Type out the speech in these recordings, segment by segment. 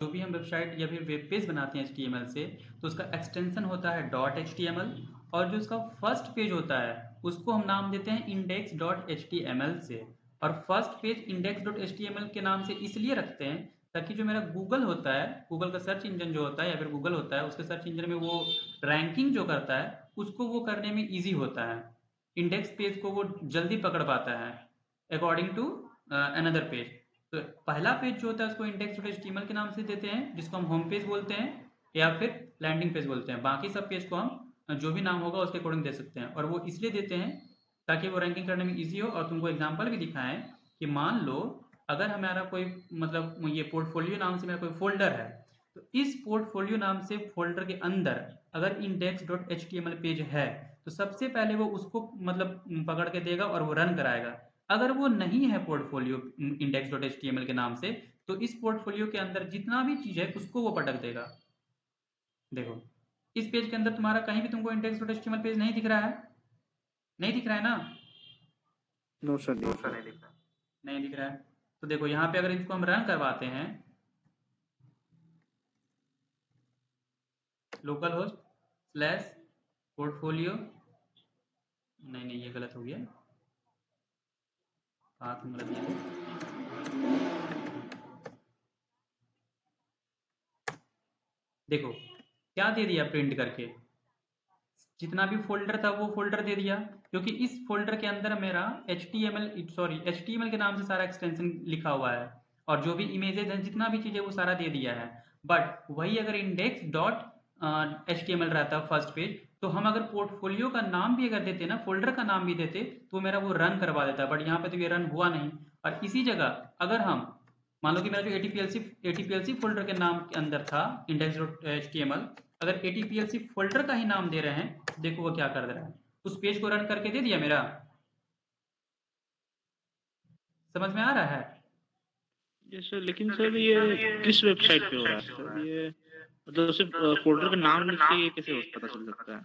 जो भी हम वेबसाइट या फिर वेब पेज बनाते हैं HTML से, तो उसका एक्सटेंशन होता है .html, और जो उसका फर्स्ट पेज होता है उसको हम नाम देते हैं index.html से। और फर्स्ट पेज index.html के नाम से इसलिए रखते हैं ताकि जो मेरा गूगल होता है, गूगल का सर्च इंजन जो होता है या फिर गूगल होता है, उसके सर्च इंजन में वो रैंकिंग जो करता है उसको वो करने में ईजी होता है, इंडेक्स पेज को वो जल्दी पकड़ पाता है अकॉर्डिंग टू अनदर पेज। तो पहला पेज जो होता है उसको index.html के नाम से देते हैं, जिसको हम होम पेज बोलते हैं या फिर लैंडिंग पेज बोलते हैं। बाकी सब पेज को हम जो भी नाम होगा उसके अकॉर्डिंग दे सकते हैं, और वो इसलिए देते हैं ताकि वो रैंकिंग करने में ईजी हो। और तुमको एग्जाम्पल भी दिखाएं कि मान लो अगर हमारा कोई मतलब ये पोर्टफोलियो नाम से मेरा कोई फोल्डर है, तो इस पोर्टफोलियो नाम से फोल्डर के अंदर अगर index.html पेज है तो सबसे पहले वो उसको मतलब पकड़ के देगा और वो रन कराएगा। अगर वो नहीं है पोर्टफोलियो index.html के नाम से, तो इस पोर्टफोलियो के अंदर जितना भी चीज है उसको वो पटक देगा। देखो, इस पेज के अंदर तुम्हारा कहीं भी तुमको index.html पेज नहीं दिख रहा है, नहीं दिख रहा है ना? नो सर, नहीं नो दिख सर, रहा। नहीं दिख रहा है। नहीं दिख रहा है। तो देखो यहाँ पे अगर इसको हम रन करवाते हैं, लोकल होस्ट स्लैश पोर्टफोलियो, नहीं नहीं ये गलत हो गया, पाथ हम गलत दिए। देखो क्या दे दिया प्रिंट करके, जितना भी फोल्डर था वो फोल्डर दे दिया, क्योंकि इस फोल्डर के अंदर मेरा HTML के नाम से सारा एक्सटेंशन लिखा हुआ है, और जो भी इमेजेस हैं जितना भी चीज़ है वो सारा दे दिया है। बट वही अगर index.html रहता फर्स्ट पेज, तो हम अगर पोर्टफोलियो का नाम भी अगर देते ना, फोल्डर का नाम भी देते, तो मेरा वो रन करवा देता। बट यहाँ पे तो ये रन हुआ नहीं। और इसी जगह अगर हम मान लो कि मेरा जो ATPLC फोल्डर के नाम के अंदर था index.html, अगर ATPLC फोल्डर का ही नाम दे रहे हैं, देखो वो क्या कर दे रहा है, उस पेज को रन करके दे दिया मेरा। समझ में आ रहा है? ये सर, लेकिन सर ये किस वेबसाइट पे हो रहा है सर ये? मतलब सिर्फ फोल्डर का नाम लिख के ये कैसे पता चल सकता है?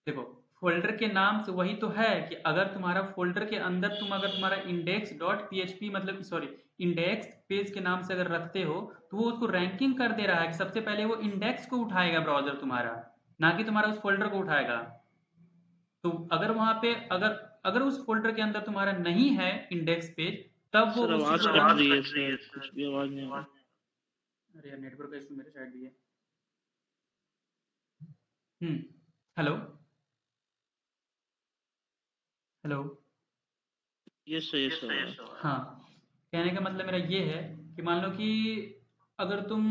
देखो, फोल्डर के नाम से वही तो है कि अगर तुम्हारा फोल्डर के अंदर तुम अगर तुम्हारा index.php मतलब सॉरी इंडेक्स पेज के नाम से अगर रखते हो, तो वो उसको रैंकिंग कर दे रहा है कि सबसे पहले वो इंडेक्स को उठाएगा ब्राउजर तुम्हारा, ना कि तुम्हारा उस फोल्डर को उठाएगा। तो अगर वहां पे अगर अगर उस फोल्डर के अंदर तुम्हारा नहीं है इंडेक्स पेज, तब वो सर उस चीज आवाज को कट रन। रही है सर, कुछ भी आवाज नहीं आ रहा। अरे यार नेटवर्क का इशू मेरे साइड भी है। Hmm. Hello. Hello. Yes sir, yes sir. हाँ, कहने का मतलब मेरा ये है कि मान लो कि अगर तुम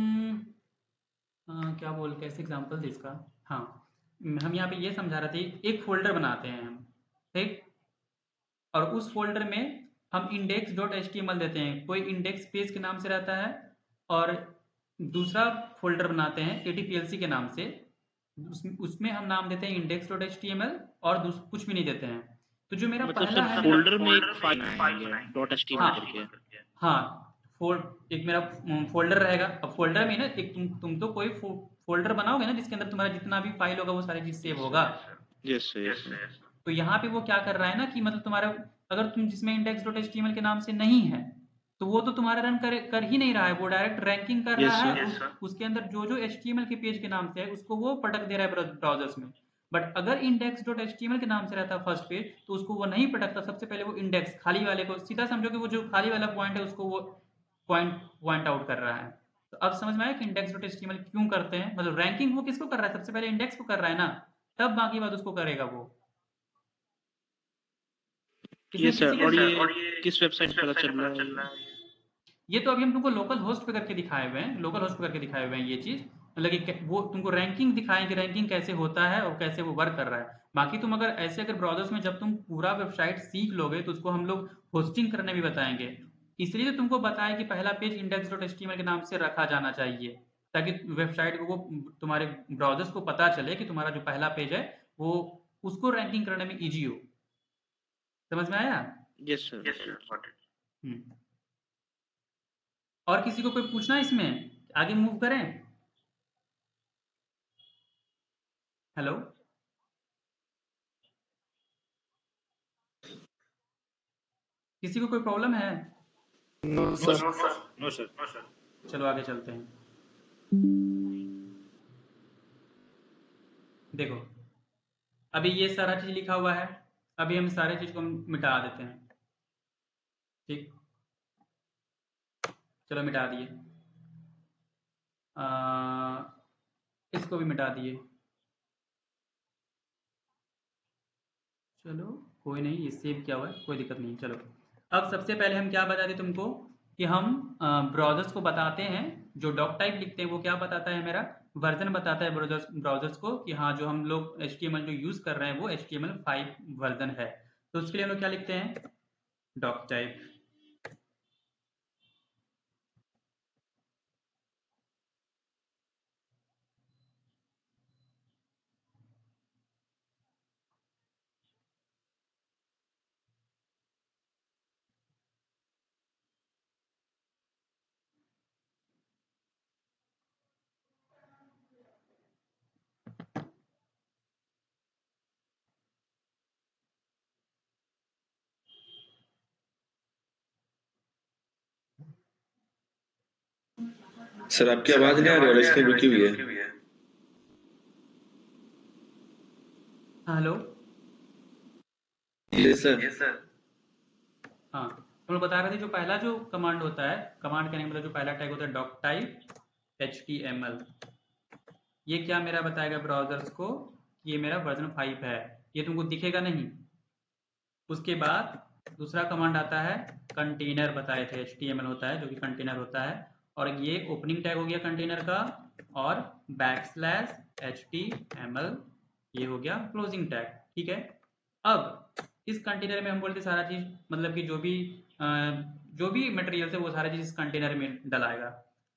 क्या बोल कैसे एग्जांपल दे इसका। हाँ, हम यहाँ पे ये समझा रहे थे, एक फोल्डर बनाते हैं हम, ठीक, और उस फोल्डर में हम index.html देते हैं, कोई इंडेक्स पेज के नाम से रहता है, और दूसरा फोल्डर बनाते हैं ATPLC के नाम से, उसमें हम नाम देते हैं index.html, और कुछ भी नहीं देते हैं। तो जो मेरा मतलब पहला सर है ना, फोल्डर में एक फाइल बनाएंगे डॉट एच टी एम हाँ एल करके? हाँ, एक मेरा फोल्डर रहेगा। अब फोल्डर में ना एक तुम तो कोई फोल्डर बनाओगे ना जिसके अंदर तुम्हारा जितना भी फाइल होगा वो सारी चीज सेव होगा। Yes sir, yes sir. तो यहाँ पे वो क्या कर रहा है ना कि मतलब तुम्हारा अगर तुम जिसमें index.html के नाम से नहीं है, तो वो तो तुम्हारा रन कर ही नहीं रहा है, वो डायरेक्ट रैंकिंग कर रहा यस है। सर। उसके अंदर जो जो HTML के पेज के नाम से है उसको वो पटक दे रहा है ब्राउजर्स में। बट अगर index.html के नाम से रहता फर्स्ट पेज, तो उसको वो नहीं पटकता, सबसे पहले वो इंडेक्स खाली वाले को सीधा समझो कि वो जो खाली वाला पॉइंट है उसको वो पॉइंट पॉइंट आउट कर रहा है। तो अब समझ में आया कि index.html क्यों करते हैं, मतलब रैंकिंग वो किसको कर रहा है, सबसे पहले इंडेक्स को कर रहा है ना, तब बाकी बात उसको करेगा वो। इसमें यस किसी सर, के और साथ ये किस वेबसाइट पे पता चल रहा है ये? ये तो अभी हम तुमको लोकल होस्ट पे करके दिखाए हुए हैं, लोकल होस्ट पे करके दिखाए हुए हैं ये चीज, मतलब कि वो तुमको रैंकिंग दिखाएं कि रैंकिंग कैसे होता है और कैसे वो वर्क कर रहा है। बाकी तुम अगर ऐसे अगर ब्राउजर्स में जब तुम पूरा वेबसाइट सीख लोगे तो उसको हम लोग होस्टिंग करने भी बताएंगे। इसलिए तो तुमको बताया कि पहला पेज index.html के नाम से रखा जाना चाहिए, ताकि वेबसाइट को वो तुम्हारे ब्राउजर्स को पता चले कि तुम्हारा जो पहला पेज है वो उसको रैंकिंग करने में इजी हो। समझ में आया? Yes sir, yes got sir, it. Got it. और किसी को कोई पूछना है इसमें, आगे मूव करें? हेलो। किसी को कोई प्रॉब्लम है? No no sir. Sir, no sir. चलो आगे चलते हैं। देखो, अभी ये सारा चीज लिखा हुआ है, अभी हम सारे चीज को मिटा देते हैं। ठीक, चलो मिटा दिए। इसको भी मिटा दिए। चलो कोई नहीं, ये सेव किया हुआ है, कोई दिक्कत नहीं। चलो, अब सबसे पहले हम क्या बता दें तुमको कि हम ब्राउजर्स को बताते हैं, जो डॉक टाइप लिखते हैं वो क्या बताता है, मेरा वर्जन बताता है ब्राउजर्स को कि हाँ जो हम लोग HTML जो यूज़ कर रहे हैं वो HTML5 वर्जन है। तो उसके लिए हम लोग क्या लिखते हैं, डॉक टाइप। सर आपकी आवाज नहीं आ रही, और इसकी रुकी हुई है। हाँ हेलो। ये सर। हाँ, हम लोग बता रहे थे जो पहला जो कमांड होता है, कमांड का मतलब जो पहला टैग होता है डॉक टाइप HTML, ये क्या मेरा बताएगा ब्राउजर्स को कि ये मेरा वर्जन 5 है। ये तुमको दिखेगा नहीं। उसके बाद दूसरा कमांड आता है कंटेनर, बताए थे HTML होता है जो कि कंटेनर होता है, और ये ओपनिंग टैग हो गया कंटेनर का, और \HTML ये हो गया क्लोजिंग टैग। ठीक है, अब इस कंटेनर में हम बोलते सारा चीज, मतलब कि जो भी मटेरियल है वो सारा चीज इस कंटेनर में डलाएगा।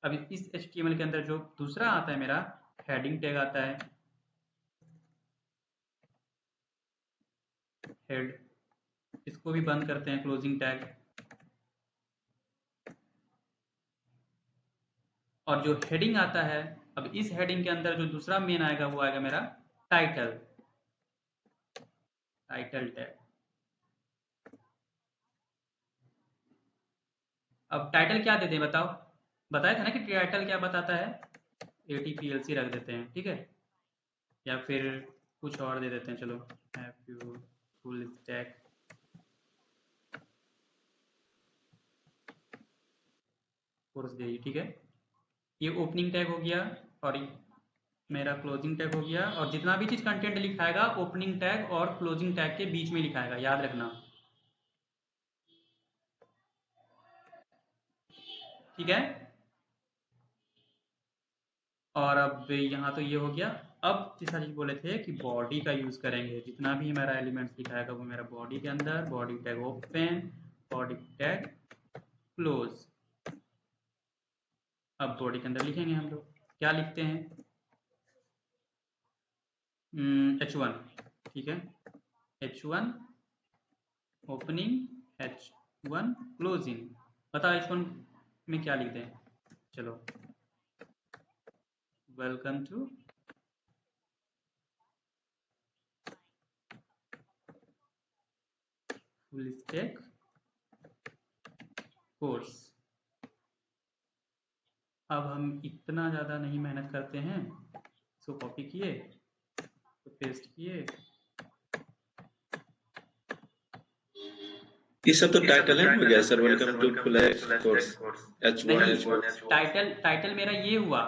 अब इस HTML के अंदर जो दूसरा आता है मेरा हेडिंग टैग आता है, हेड, इसको भी बंद करते हैं क्लोजिंग टैग। और जो हेडिंग आता है, अब इस हेडिंग के अंदर जो दूसरा मेन आएगा वो आएगा मेरा टाइटल, टाइटल टैग। अब टाइटल क्या देते हैं बताओ, बताया था ना कि टाइटल क्या बताता है, ATPLC रख देते हैं। ठीक है, या फिर कुछ और दे देते हैं, चलो have you full stack course दे। ठीक है, ये ओपनिंग टैग हो गया, और मेरा क्लोजिंग टैग हो गया, और जितना भी चीज कंटेंट लिखाएगा ओपनिंग टैग और क्लोजिंग टैग के बीच में लिखाएगा, याद रखना। ठीक है, और अब यहाँ तो ये हो गया। अब तीसरा चीज बोले थे कि बॉडी का यूज करेंगे, जितना भी हमारा एलिमेंट्स लिखाएगा वो मेरा बॉडी के अंदर, body tag open, body tag close. अब बॉडी के अंदर लिखेंगे हम लोग, क्या लिखते हैं, H1। ठीक है, H1 ओपनिंग, H1 क्लोजिंग। बताओ H1 में क्या लिखते हैं, चलो welcome to full stack course. अब हम इतना ज़्यादा नहीं मेहनत करते हैं, इसको कॉपी किए तो पेस्ट किए। ये सब तो टाइटल है हो गया sir, welcome to full course H1 नहीं, H1। टाइटल मेरा ये हुआ,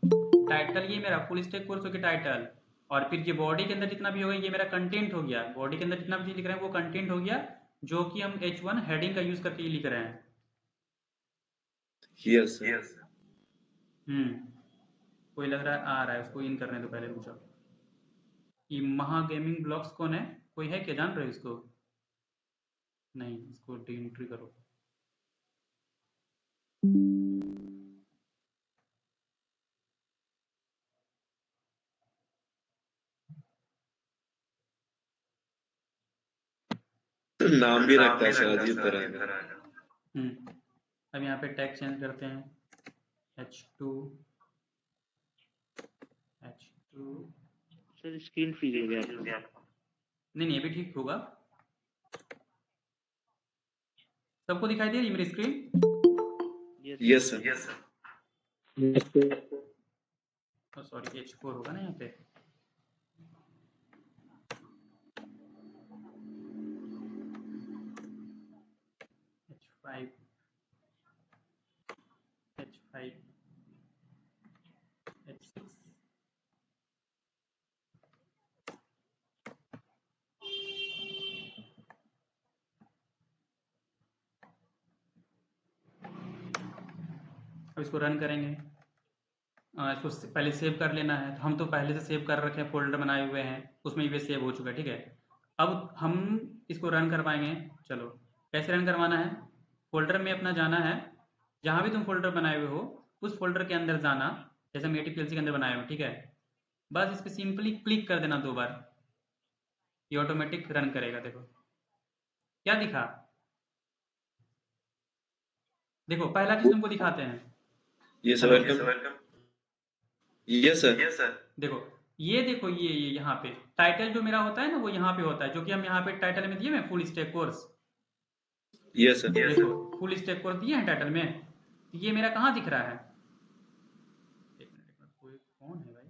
टाइटल ये मेरा फुल स्टैक कोर्स हो गया टाइटल, और फिर ये बॉडी के अंदर जितना भी होगा ये मेरा कंटेंट हो गया, बॉडी के अंदर जितना भी चीज लिख रहे हैं वो कंटेंट हो गया, जो कि हम H1 हेडिंग का यूज करके ये लिख रहे हैं। Yes sir. कोई लग रहा है आ रहा है, उसको इन करने दो पहले, रुक जाओ। ये महा गेमिंग ब्लॉग्स कौन है, कोई है क्या, जान रहे हो इसको? नहीं, इसको डी एंट्री करो। नाम भी रखता है सर अजीब तरह का। अब यहाँ पे टैग चेंज करते हैं, H2 सर स्क्रीन फ्रीज हो गया आपका। नहीं अभी ठीक होगा। सबको दिखाई दे रही है मेरी screen? Yes sir. Sorry H4 होगा ना यहाँ पे। H5 H5 H6 अब इसको रन करेंगे। इसको पहले सेव कर लेना है, तो हम तो पहले से सेव कर रखे हैं, फोल्डर बनाए हुए हैं, उसमें ये सेव हो चुका है। ठीक है, अब हम इसको रन करवाएंगे। चलो कैसे रन करवाना है, फोल्डर में अपना जाना है, जहाँ भी तुम फोल्डर बनाए हुए हो उस फोल्डर के अंदर जाना, जैसे हम ATPLC के अंदर बनाए हो। ठीक है, बस इस पर सिंपली क्लिक कर देना 2 बार, ये ऑटोमेटिक रन करेगा। देखो क्या दिखा, देखो पहला चीज तुमको दिखाते हैं। Yes, sir. Hello, Welcome. Yes, sir. देखो ये देखो, ये यहाँ पे टाइटल जो मेरा होता है ना, वो यहाँ पे होता है, जो कि हम यहाँ पे टाइटल में दिए हुए full stack course. Yes, sir. देखो फुल स्टैक कोर्स दिए हैं टाइटल में, तो ये मेरा कहाँ दिख रहा है। एक मिनट, कोई कौन है भाई,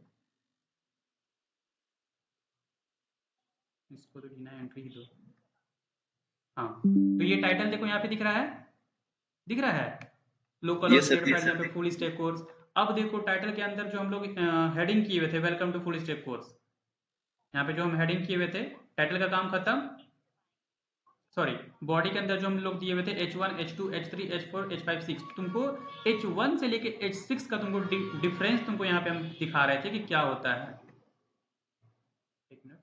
इसको तो बिना एंट्री ही दो। हाँ, तो ये टाइटल देखो यहाँ पे दिख रहा है, दिख रहा है लोकल और Yes, sir. स्टेट फाइल, यहाँ पे फुल स्टैक कोर्स। अब देखो टाइटल के अंदर जो हम लोग हेडिंग किए हुए थे, welcome to full stack course, यहाँ पे जो हम हेडिंग किए हुए थे, टाइटल का काम खत्म। सॉरी, बॉडी के अंदर जो हम लोग दिए हुए थे H1 H2 H3 H4 H5 6, तुमको H1 से लेके H6 का तुमको डिफरेंस तुमको यहाँ पे हम दिखा रहे थे कि क्या होता है। एक मिनट,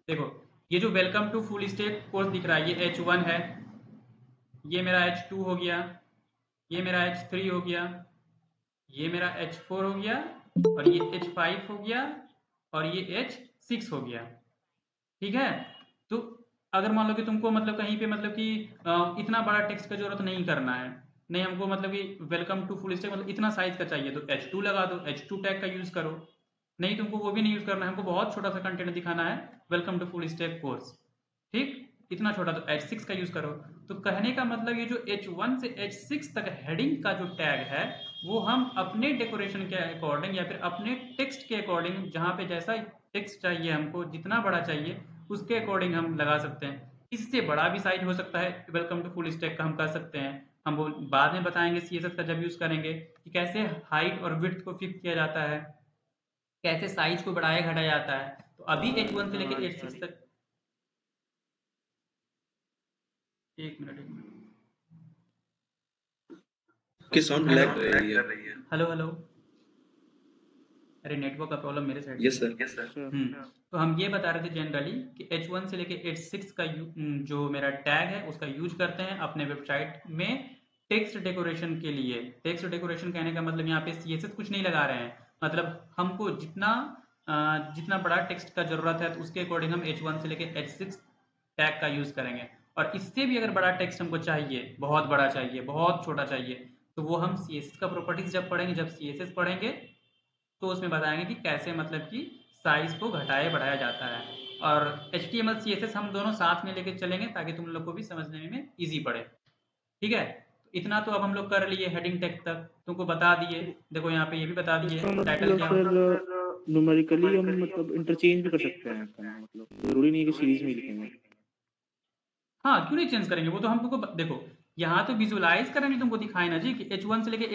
देखो ये जो welcome to full stack course दिख रहा है, ये H1 है, ये मेरा H2 हो गया, ये मेरा H3 हो गया, ये मेरा H4 हो गया, और ये H5 हो गया, और ये H6 हो गया। ठीक है, तो अगर मान लो कि तुमको मतलब कहीं पे मतलब कि इतना बड़ा टेक्स्ट का जरूरत नहीं करना है, नहीं हमको मतलब कि वेलकम टू फुल स्टैक मतलब इतना साइज का चाहिए, तो H2 लगा दो, H2 टैग का यूज करो। नहीं तुमको वो भी नहीं यूज करना है, हमको बहुत छोटा सा कंटेंट दिखाना है, welcome to full stack course, ठीक, इतना छोटा, तो H6 का यूज करो। तो कहने का मतलब ये जो H1 से H6 तक हेडिंग का जो टैग है, वो हम अपने डेकोरेशन के अकॉर्डिंग या फिर अपने टेक्स्ट के अकॉर्डिंग, जहाँ पे जैसा टेक्स्ट चाहिए हमको, जितना बड़ा चाहिए उसके अकॉर्डिंग हम लगा सकते हैं। इससे बड़ा भी साइज हो सकता है, वेलकम टू फुल स्टैक का हम कर सकते हैं। हम वो बाद में बताएंगे CSS का जब यूज करेंगे कि कैसे हाइट और विड्थ को फिक्स किया जाता है, कैसे साइज को बढ़ाया घटाया जाता है। तो अभी H1 से लेके H6 तक, एक मिनट, कि साउंड हेलो लैग कर रही है। हेलो हेलो, अरे नेटवर्क का प्रॉब्लम मेरे साइड Yes, से sir. है। तो हम ये बता रहे थे जनरली कि H1 से लेके H6 का जो मेरा टैग है उसका यूज करते हैं अपने वेबसाइट में टेक्स्ट डेकोरेशन के लिए। टेक्स्ट डेकोरेशन कहने का मतलब यहाँ पे CSS कुछ नहीं लगा रहे हैं, मतलब हमको जितना बड़ा टेक्स्ट का जरूरत है तो उसके अकॉर्डिंग हम H1 से लेके H6 टैग का यूज करेंगे। और इससे भी अगर बड़ा टेक्स्ट हमको चाहिए, बहुत बड़ा चाहिए, बहुत छोटा चाहिए, तो वो हम CSS का प्रॉपर्टीज जब पढ़ेंगे, जब CSS पढ़ेंगे तो उसमें बताएंगे कि कैसे मतलब कि साइज को घटाया बढ़ाया जाता है। और HTML CSS हम दोनों साथ में लेके चलेंगे ताकि तुम लोग को भी समझने में इजी पड़े। ठीक है, तो इतना तो अब हम लोग कर लिए, हेडिंग टैग तक तुमको बता दिए। देखो यहाँ पे ये भी बता दिए इसका टाइटल मतलब क्या फिर होता है। न्यूमेरिकली हम मतलब इंटरचेंज भी कर सकते हैं इसका, मतलब जरूरी नहीं है कि सीरीज में ही लिखेंगे। हाँ क्यों नहीं चेंज करेंगे, वो तो हम तुमको देखो यहाँ तो विजुअलाइज करेंगे, तुमको दिखाए ना जी कि H1 से लेके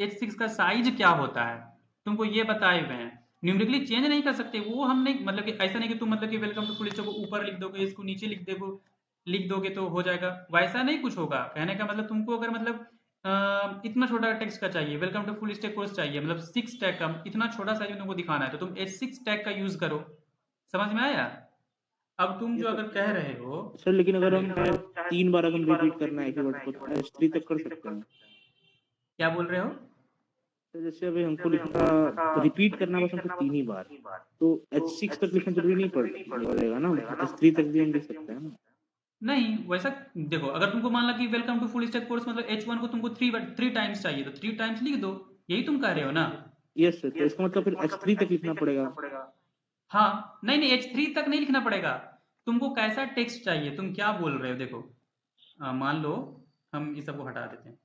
H6 का साइज क्या होता है, तुमको ये बताए हुए हैं। न्यूमेरिकली चेंज नहीं कर सकते, वो हम नहीं, मतलब कि ऐसा नहीं कि तुम मतलब कि वेलकम टू फुल स्टैक को ऊपर लिख दोगे, इसको नीचे लिख दोगे तो हो जाएगा, वैसा नहीं कुछ होगा। कहने का मतलब तुमको अगर मतलब इतना छोटा टेक्स्ट का चाहिए, welcome to full stack course चाहिए, मतलब 6 टैग का इतना छोटा साइज तुमको दिखाना है, तो तुम H6 टैग का यूज करो। समझ में आया। अब तुम ये जो सर अगर कह रहे हो, सर लेकिन अगर हम चाहे 3 बार अगर हम रिपीट करना है एक ही वर्ड को, तो H3 तक कर सकते हैं। क्या बोल रहे हो। तो जैसे अभी हमको लिखना, रिपीट करना बस हमको 3 ही बार, तो H6 तक लिखना जरूरी नहीं पड़ेगा ना, H3 तक भी हम लिख सकते हैं ना। नहीं वैसा, देखो अगर तुमको मान लो कि welcome to full stack course मतलब H1 को तुमको 3 टाइम्स चाहिए, तो 3 टाइम्स लिख दो, यही तुम कह रहे हो ना। यस सर, तो इसका मतलब फिर H3 तक लिखना पड़ेगा। हाँ नहीं नहीं, H3 तक नहीं लिखना पड़ेगा, तुमको कैसा टेक्स्ट चाहिए, तुम क्या बोल रहे हो। देखो मान लो हम इस सबको हटा देते हैं,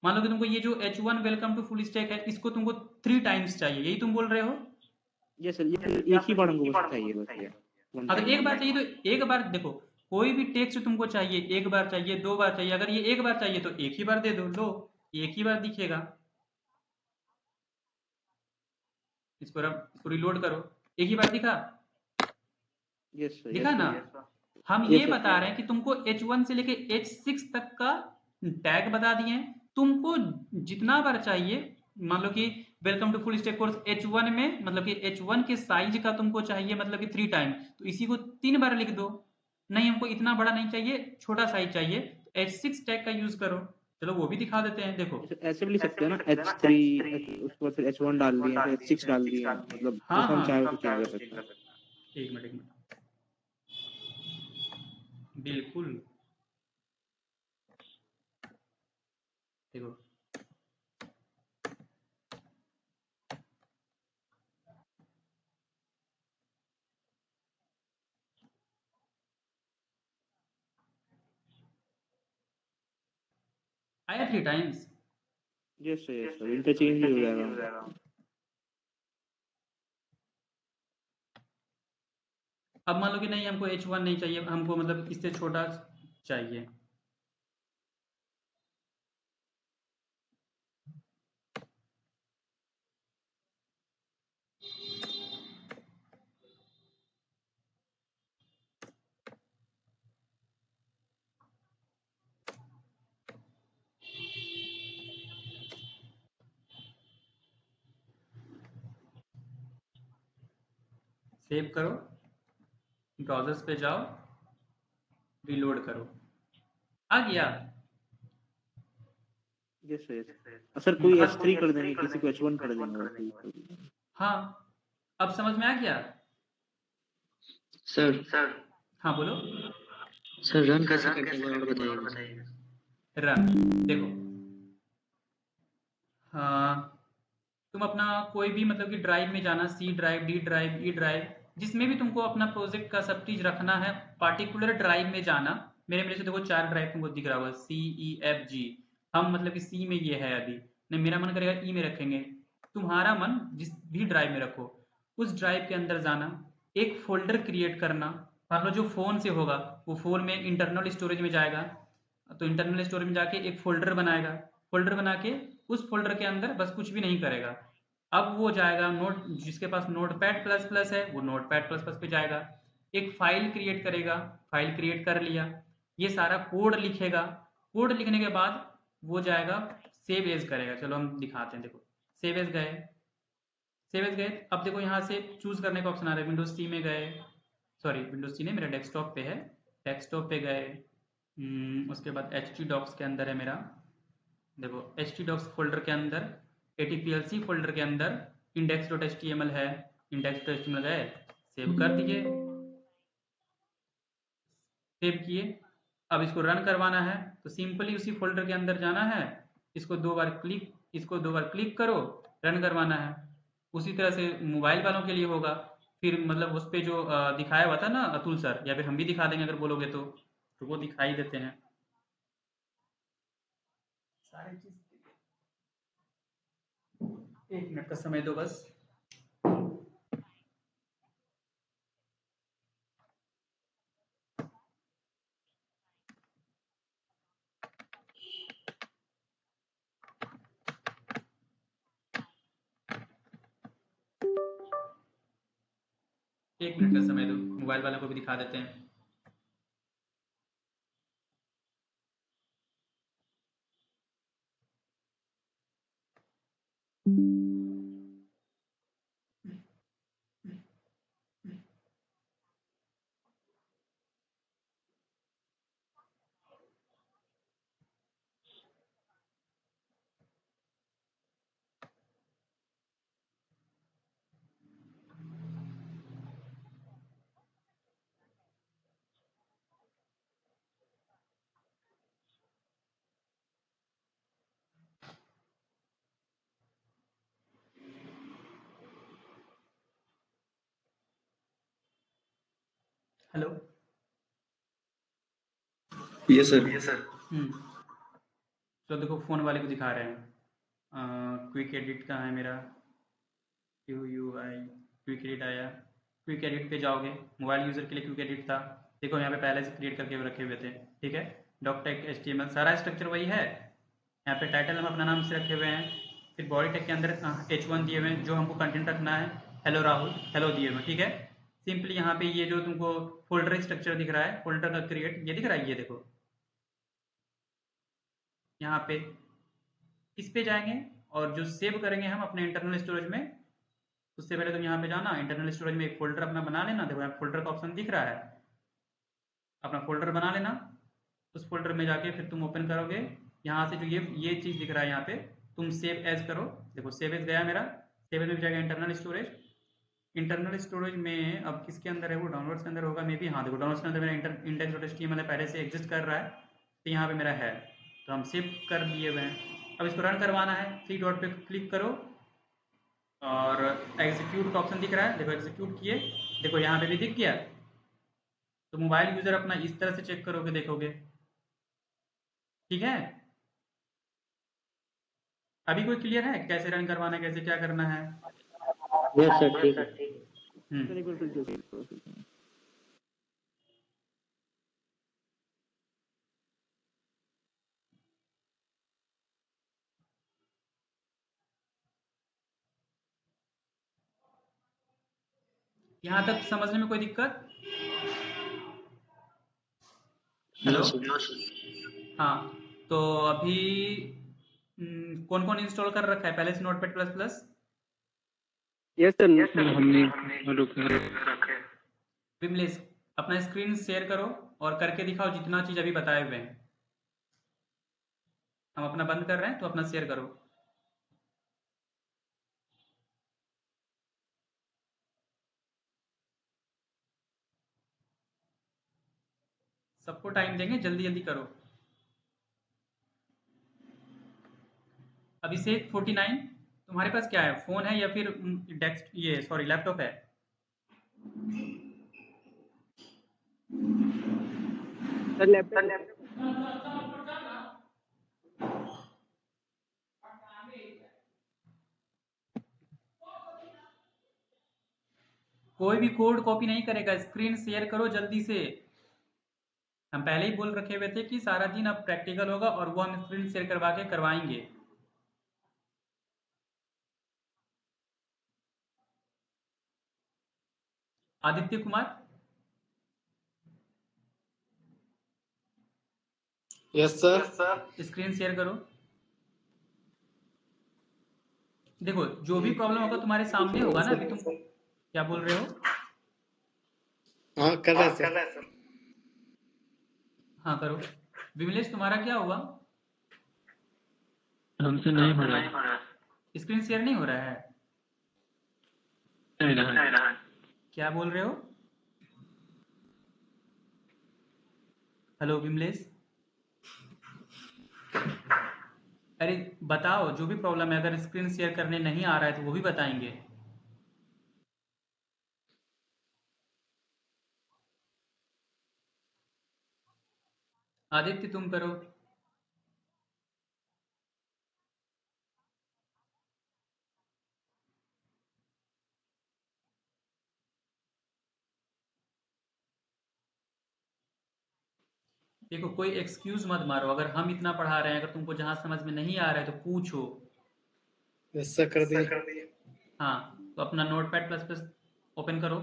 मान लो कि तुमको ये जो H1 welcome to full stack है, इसको तुमको 3 टाइम्स चाहिए, यही तुम बोल रहे हो? ये सर ये एक ही बार हमको बस चाहिए बस ये वन अगर टाइम। एक बार चाहिए तो एक बार देखो, कोई भी टेक्स्ट तुमको चाहिए, एक बार चाहिए, 2 बार चाहिए, अगर ये एक बार चाहिए तो एक ही बार दे दो, लो एक ही बार दिखेगा। इसको रिलोड करो, एक ही बार दिखा, यस सर दिखा यस ना? सर हम यस ये सर। बता रहे हैं कि तुमको H1 से लेके H6 तक का टैग बता दिए हैं, तुमको जितना बार चाहिए, मान लो कि welcome to full stack course H1 में, मतलब कि H1 के साइज का तुमको चाहिए, मतलब कि 3 टाइम, तो इसी को 3 बार लिख दो। नहीं हमको इतना बड़ा नहीं चाहिए, छोटा साइज चाहिए, तो H6 टैग का यूज करो। चलो वो भी दिखा देते हैं, देखो। ऐसे भी लिख सकते हैं ना H3 उसके बाद फिर H1 डाल दिए फिर H6 डाल दिए, मतलब हाँ जैसा हम हाँ, चाहे वैसे चेंज कर सकते हैं। एक मिनट एक मिनट, बिल्कुल, देखो। आया 3 टाइम्स। यस सर इंटरचेंज भी हो जाएगा। अब मान लो कि नहीं हमको H1 नहीं चाहिए, हमको मतलब इससे छोटा चाहिए। सेव करो, ब्राउजर्स पे जाओ, रिलोड करो, आ गया। यस सर कोई H3 कर देंगे किसी को H1 कर देंगे वैसे ही। हाँ, अब समझ में आ गया। सर हाँ बोलो। सर रन कैसे करते हैं और बताइएगा सर। रन, देखो, हाँ, तुम अपना कोई भी मतलब कि ड्राइव में जाना, C drive, D drive, E drive, जिसमें भी तुमको अपना प्रोजेक्ट का सब चीज रखना है, पार्टिकुलर ड्राइव में जाना। मेरे से देखो 4 ड्राइव तुमको दिख रहा होगा, CEFG, हम मतलब कि सी में ये है अभी, नहीं मेरा मन करेगा ई में रखेंगे, तुम्हारा मन जिस भी ड्राइव में रखो, उस ड्राइव के अंदर जाना, एक फोल्डर क्रिएट करना। मान लो जो फोन से होगा वो फोन में इंटरनल स्टोरेज में जाएगा, तो इंटरनल स्टोरेज में जाके एक फोल्डर बनाएगा, फोल्डर बना के उस फोल्डर के अंदर बस कुछ भी नहीं करेगा। अब वो जाएगा नोट, जिसके पास नोट पैड प्लस प्लस है वो नोट पैड प्लस प्लस पे जाएगा, एक फाइल क्रिएट करेगा, फाइल क्रिएट कर लिया, ये सारा कोड लिखेगा, कोड लिखने के बाद वो जाएगा सेव एज करेगा। चलो हम दिखाते हैं, देखो सेव एज गए, सेव एज गए, अब देखो यहाँ से चूज करने का ऑप्शन आ रहा है, विंडोज सी में गए, सॉरी विंडोज सी नहीं, मेरा डेस्कटॉप पे है, डेस्कटॉप पे गए, उसके बाद एच टी डॉक्स के अंदर है मेरा, देखो एच टी डॉक्स फोल्डर के अंदर, ATPLC फोल्डर के अंदर index.html है, index.html गए, सेव कर दिए, सेव किए। अब इसको रन करवाना है तो सिंपली उसी फोल्डर के अंदर जाना है, इसको दो बार क्लिक करो, रन करवाना है। उसी तरह से मोबाइल वालों के लिए होगा, फिर मतलब उस पे जो दिखाया हुआ था ना अतुल सर, या फिर हम भी दिखा देंगे अगर बोलोगे तो वो दिखाई देते हैं सारी चीज। एक मिनट का समय दो बस। एक मिनट का समय दो, मोबाइल वालों को भी दिखा देते हैं। हेलो। Yes, sir. हम्म, तो देखो फ़ोन वाले को दिखा रहे हैं। क्विक एडिट कहाँ है मेरा? QUI क्विक एडिट आया। क्विक एडिट पे जाओगे, मोबाइल यूज़र के लिए क्विक एडिट था। देखो यहाँ पे पहले से क्रिएट करके रखे हुए थे, ठीक है। डॉक टेक HTML सारा स्ट्रक्चर वही है। यहाँ पे टाइटल हम अपना नाम से रखे हुए हैं। फिर बॉडी टैग के अंदर H1 दिए हुए हैं, जो हमको कंटेंट रखना है हेलो राहुल, हेलो दिए हुए हैं, ठीक है। सिंपली यहाँ पे ये जो तुमको फोल्डर स्ट्रक्चर दिख रहा है, फोल्डर का क्रिएट, ये दिख रहा है, ये देखो यहाँ पे इस पे जाएंगे और जो सेव करेंगे हम अपने इंटरनल स्टोरेज में, उससे पहले तुम यहाँ पे जाना, इंटरनल स्टोरेज में एक फोल्डर अपना बना लेना। देखो यहाँ फोल्डर का ऑप्शन दिख रहा है, अपना फोल्डर बना लेना। उस फोल्डर में जाके फिर तुम ओपन करोगे, यहाँ से जो ये चीज़ दिख रहा है यहाँ पे, तुम सेव एज करो। देखो सेव एज गया मेरा, सेव एज में भी जाएगा इंटरनल स्टोरेज। इंटरनल स्टोरेज में अब किसके अंदर है वो? डाउनलोड्स के अंदर होगा मे बी। हाँ देखो डाउनलोड्स के अंदर मेरा index.html पहले से एग्जिस्ट कर रहा है, तो यहाँ पे मेरा है, तो हम सेव कर दिए हुए हैं। अब इसको रन करवाना है, 3 डॉट पे क्लिक करो और एग्जीक्यूट का ऑप्शन दिख रहा है, देखो एग्जीक्यूट किए, देखो यहाँ पे भी दिख गया। तो मोबाइल यूजर अपना इस तरह से चेक करोगे, देखोगे, ठीक है। अभी कोई क्लियर है कैसे रन करवाना है, कैसे क्या करना है? यस सर, ठीक है। सर एक बार फिर से यहाँ तक समझने में कोई दिक्कत? No hello? सर। हाँ, तो अभी कौन कौन इंस्टॉल कर रखा है पहले से notepad plus plus? Yes sir, हमने रुक विमलेश, अपना स्क्रीन शेयर करो और करके दिखाओ जितना चीज़ अभी बताए हुए हैं। हम अपना बंद कर रहे हैं, तो अपना शेयर करो। सबको टाइम देंगे, जल्दी जल्दी करो। अभिषेक 49, तुम्हारे पास क्या है, फ़ोन है या फिर डेस्क, ये सॉरी लैपटॉप है? सर लैपटॉप कोई भी कोड कॉपी नहीं करेगा, स्क्रीन शेयर करो जल्दी से। हम पहले ही बोल रखे हुए थे कि सारा दिन अब प्रैक्टिकल होगा और वो हम स्क्रीन शेयर करवा के करवाएंगे। Aditya Kumar, yes sir. Screen share करो। देखो जो भी प्रॉब्लम होगा तुम्हारे सामने होगा ना। अभी तुम क्या बोल रहे हो? हाँ कर रहे हैं सर। हाँ करो। विमलेश तुम्हारा क्या हुआ? हमसे नहीं हो रहा स्क्रीन शेयर नहीं हो रहा है? है। क्या बोल रहे हो? हेलो विमलेश, अरे बताओ जो भी प्रॉब्लम है, अगर स्क्रीन शेयर करने नहीं आ रहा है तो वो भी बताएंगे। आदित्य तुम करो। देखो कोई एक्सक्यूज मत मारो, अगर हम इतना पढ़ा रहे हैं, अगर तुमको जहां समझ में नहीं आ रहा है तो पूछो। यस सर कर दिए। हाँ, तो अपना नोटपैड प्लस प्लस ओपन करो,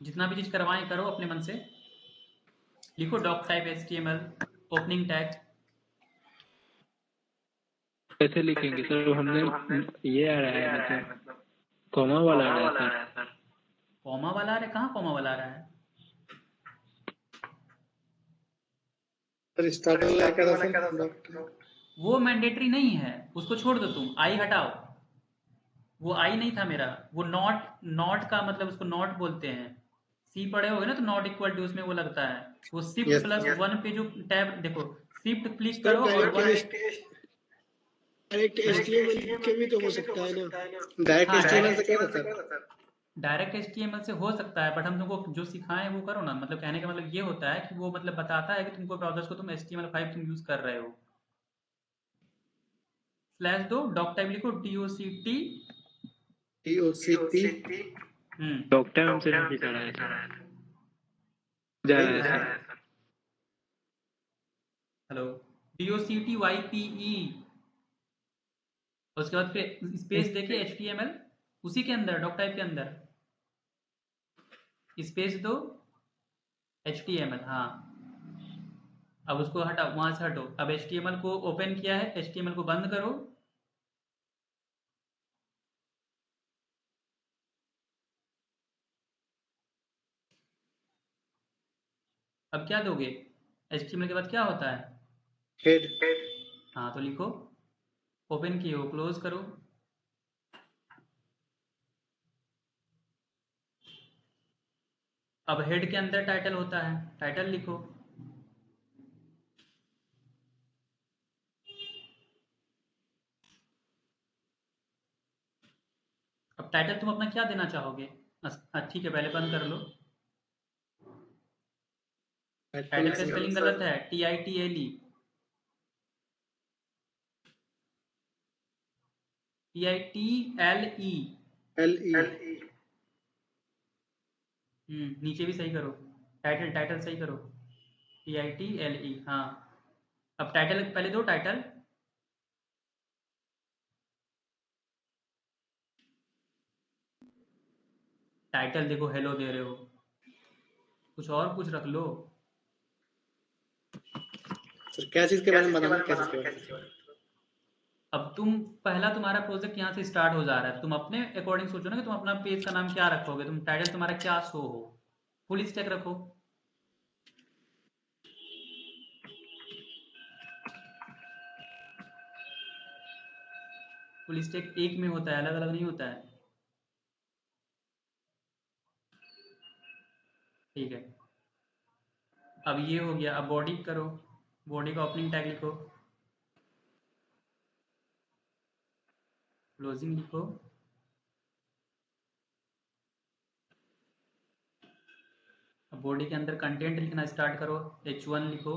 जितना भी चीज करवाएं करो अपने मन से। लिखो doctype HTML opening tag. कैसे लिखेंगे सर? हमने ये आ रहा है, मतलब कॉमा वाला आ रहा है सर। कॉमा वाला आ रहा है? कहाँ कॉमा वाला आ रहा है? सर स्टार्टिंग वाला क्या था सर? वो मैंडेटरी नहीं है, उसको छोड़ दो, तुम आई हटाओ। वो आई नहीं था मेरा, वो नॉट, नॉट का मतलब उसको नॉट बोलते हैं। सी पढ़े होगे ना, तो नॉट इक्वल टू उसमें वो लगता है। वो शिफ्ट यस प्लस वन पे जो टैब देखो, शिफ्ट क्लिक सर। करो और वन। डायरेक्ट HTML के भी तो हो सकता है ना? डायरेक्ट हाँ HTML से क्या था सर? डायरेक्ट HTML से हो सकता है, बट हम तुमको जो सिखाएं वो करो ना। मतलब कहने का मतलब ये होता है कि वो मतलब बताता है कि तुमको ब्राउजर्स को तुम HTML5 तुम यूज कर रहे हो। स्लैश दो, डॉक टाइप लिखो, DOCT। TOCT डॉक टाइम हमसे नहीं दिखा रहा है सर, जा रहा है सर। Hello, DOCTYPE। उसके बाद फिर स्पेस देखिए HTML, उसी के अंदर डॉक टाइप के अंदर स्पेस दो HTML। हाँ, अब उसको हटाओ, वहां से हटो। अब HTML को ओपन किया है, HTML को बंद करो। अब क्या दोगे? HTML के बाद क्या होता है? हेड। हाँ, तो लिखो, ओपन किए हो, क्लोज करो। अब हेड के अंदर टाइटल होता है, टाइटल लिखो। अब टाइटल तुम अपना क्या देना चाहोगे? ठीक है, पहले बंद कर लो। टाइटल का स्पेलिंग गलत है, TITLE, TITLE। LE। नीचे भी सही करो, टाइटल टाइटल सही करो, TITLE। हाँ, अब टाइटल पहले दो, टाइटल। टाइटल देखो, हेलो दे रहे हो, कुछ और कुछ रख लो। सर क्या चीज के बारे में बताना, क्या चीज के बारे में? अब तुम पहला तुम्हारा प्रोजेक्ट यहाँ से स्टार्ट हो जा रहा है, तुम अपने अकॉर्डिंग सोचो ना कि तुम अपना पेज का नाम क्या रखोगे, तुम टाइटल तुम्हारा क्या शो हो। फुल स्टैक रखो। फुल स्टैक एक में होता है, अलग अलग नहीं होता है। ठीक है, अब ये हो गया। अब बॉडी करो, बॉडी का ओपनिंग टैग लिखो, क्लोजिंग लिखो। अब बॉडी के अंदर कंटेंट लिखना स्टार्ट करो, H1 लिखो।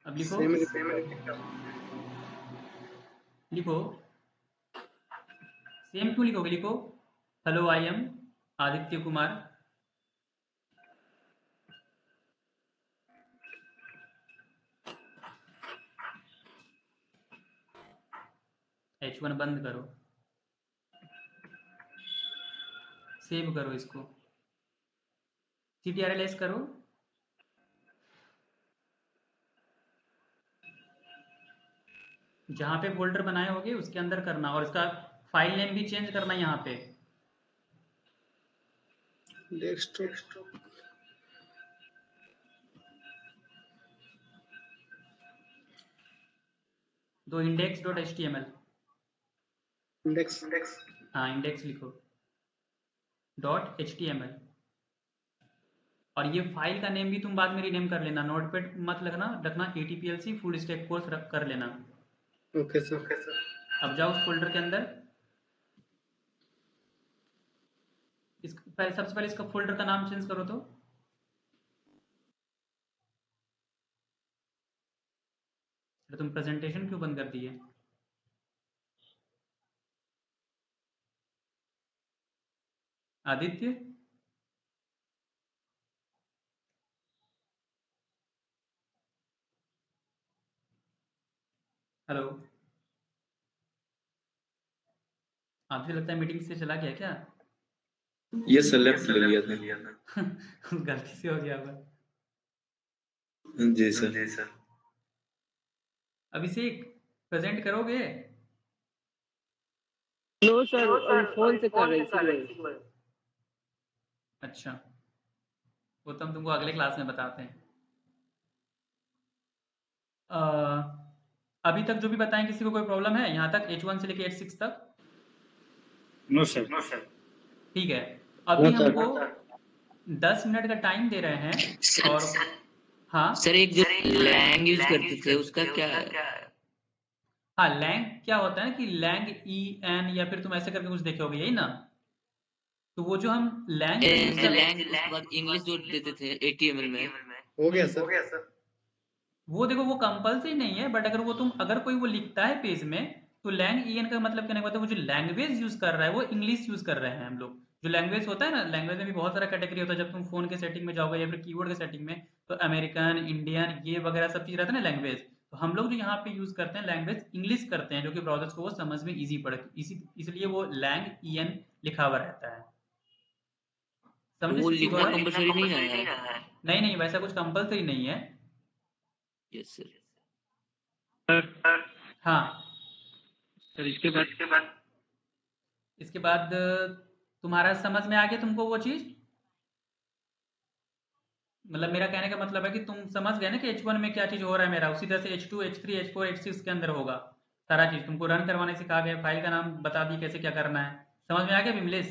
अब लिखो, सेम। लिखो, सेम क्यों लिखोगे, लिखो, hello I am Aditya Kumar. H1 बंद करो, सेव करो इसको, CTRLS करो। जहाँ पे फोल्डर बनाए होगे उसके अंदर करना, और इसका फाइल नेम भी चेंज करना यहाँ पे। डेस्कटॉप। दो, index.html। इंडेक्स। हाँ, इंडेक्स लिखो, .html। और ये फाइल का नेम भी तुम बाद में रीनेम कर लेना, नोटपैड मत रखना ATPLC फुल स्टैक कोर्स रख कर लेना। Okay sir. अब जाओ उस फोल्डर के अंदर, सबसे पहले इसका फोल्डर का नाम चेंज करो। तो तुम प्रेजेंटेशन क्यों बंद कर दिए? आदित्य, हेलो। आदित्य लगता है मीटिंग से चला गया क्या? ये सर लेफ्ट ले लिया था। गलती से हो गया होगा। जी सर। अभिषेक, प्रेजेंट करोगे? नो सर, अभी फोन से कर रही थी। अच्छा, वो तो हम तुमको अगले क्लास में बताते हैं। अ, अभी तक जो भी बताएं, किसी को कोई प्रॉब्लम है यहाँ तक, H1 से लेके H6 तक? No sir. ठीक है, अभी नो सर। हमको 10 मिनट का टाइम दे रहे हैं और हाँ सर एक जो लैंग यूज करते थे उसका क्या है? हाँ, लैंग क्या होता है ना कि लैंग ई एन या फिर तुम ऐसे करके कुछ देखे होगे, यही ना? तो वो जो हम लैंग का यूज कर लैंग उसके बाद इंग्लिश जो देते थे एटीएमएल में। हो गया सर। वो देखो वो कंपल्सरी नहीं है, बट अगर कोई वो लिखता है पेज में, तो लैंग ई एन का मतलब कहने का मतलब वो जो लैंग्वेज यूज कर रहा है वो इंग्लिश यूज कर रहे हैं हम लोग। जो लैंग्वेज होता है ना, लैंग्वेज में भी बहुत सारा कैटेगरी होता है। जब तुम फोन के सेटिंग में जाओगे या फिर कीबोर्ड के सेटिंग में, तो अमेरिकन, इंडियन, ये वगैरह सब चीज रहता है ना लैंग्वेज। तो हम लोग जो यहाँ पे यूज करते हैं लैंग्वेज इंग्लिश करते हैं, जो कि ब्राउजर्स को वो समझ में इजी पड़े, इसलिए वो लैंग ई एन लिखा हुआ रहता है। तो समझे वो शिव लिखना गौरव? कंपलसरी नहीं ना है? नहीं नहीं, वैसा कुछ कंपल्सरी नहीं है। Yes sir. सर हाँ, सर इसके बाद इसके बाद तुम्हारा समझ में आ गया तुमको वो चीज? मतलब मेरा कहने का मतलब है कि तुम समझ गए ना कि H1 में क्या चीज हो रहा है मेरा, उसी तरह से H2, H3, H4, H6 के अंदर होगा सारा चीज। तुमको रन करवाने सिखा गए, फाइल का नाम बता दी कैसे क्या करना है। समझ में आ गया विमलेश?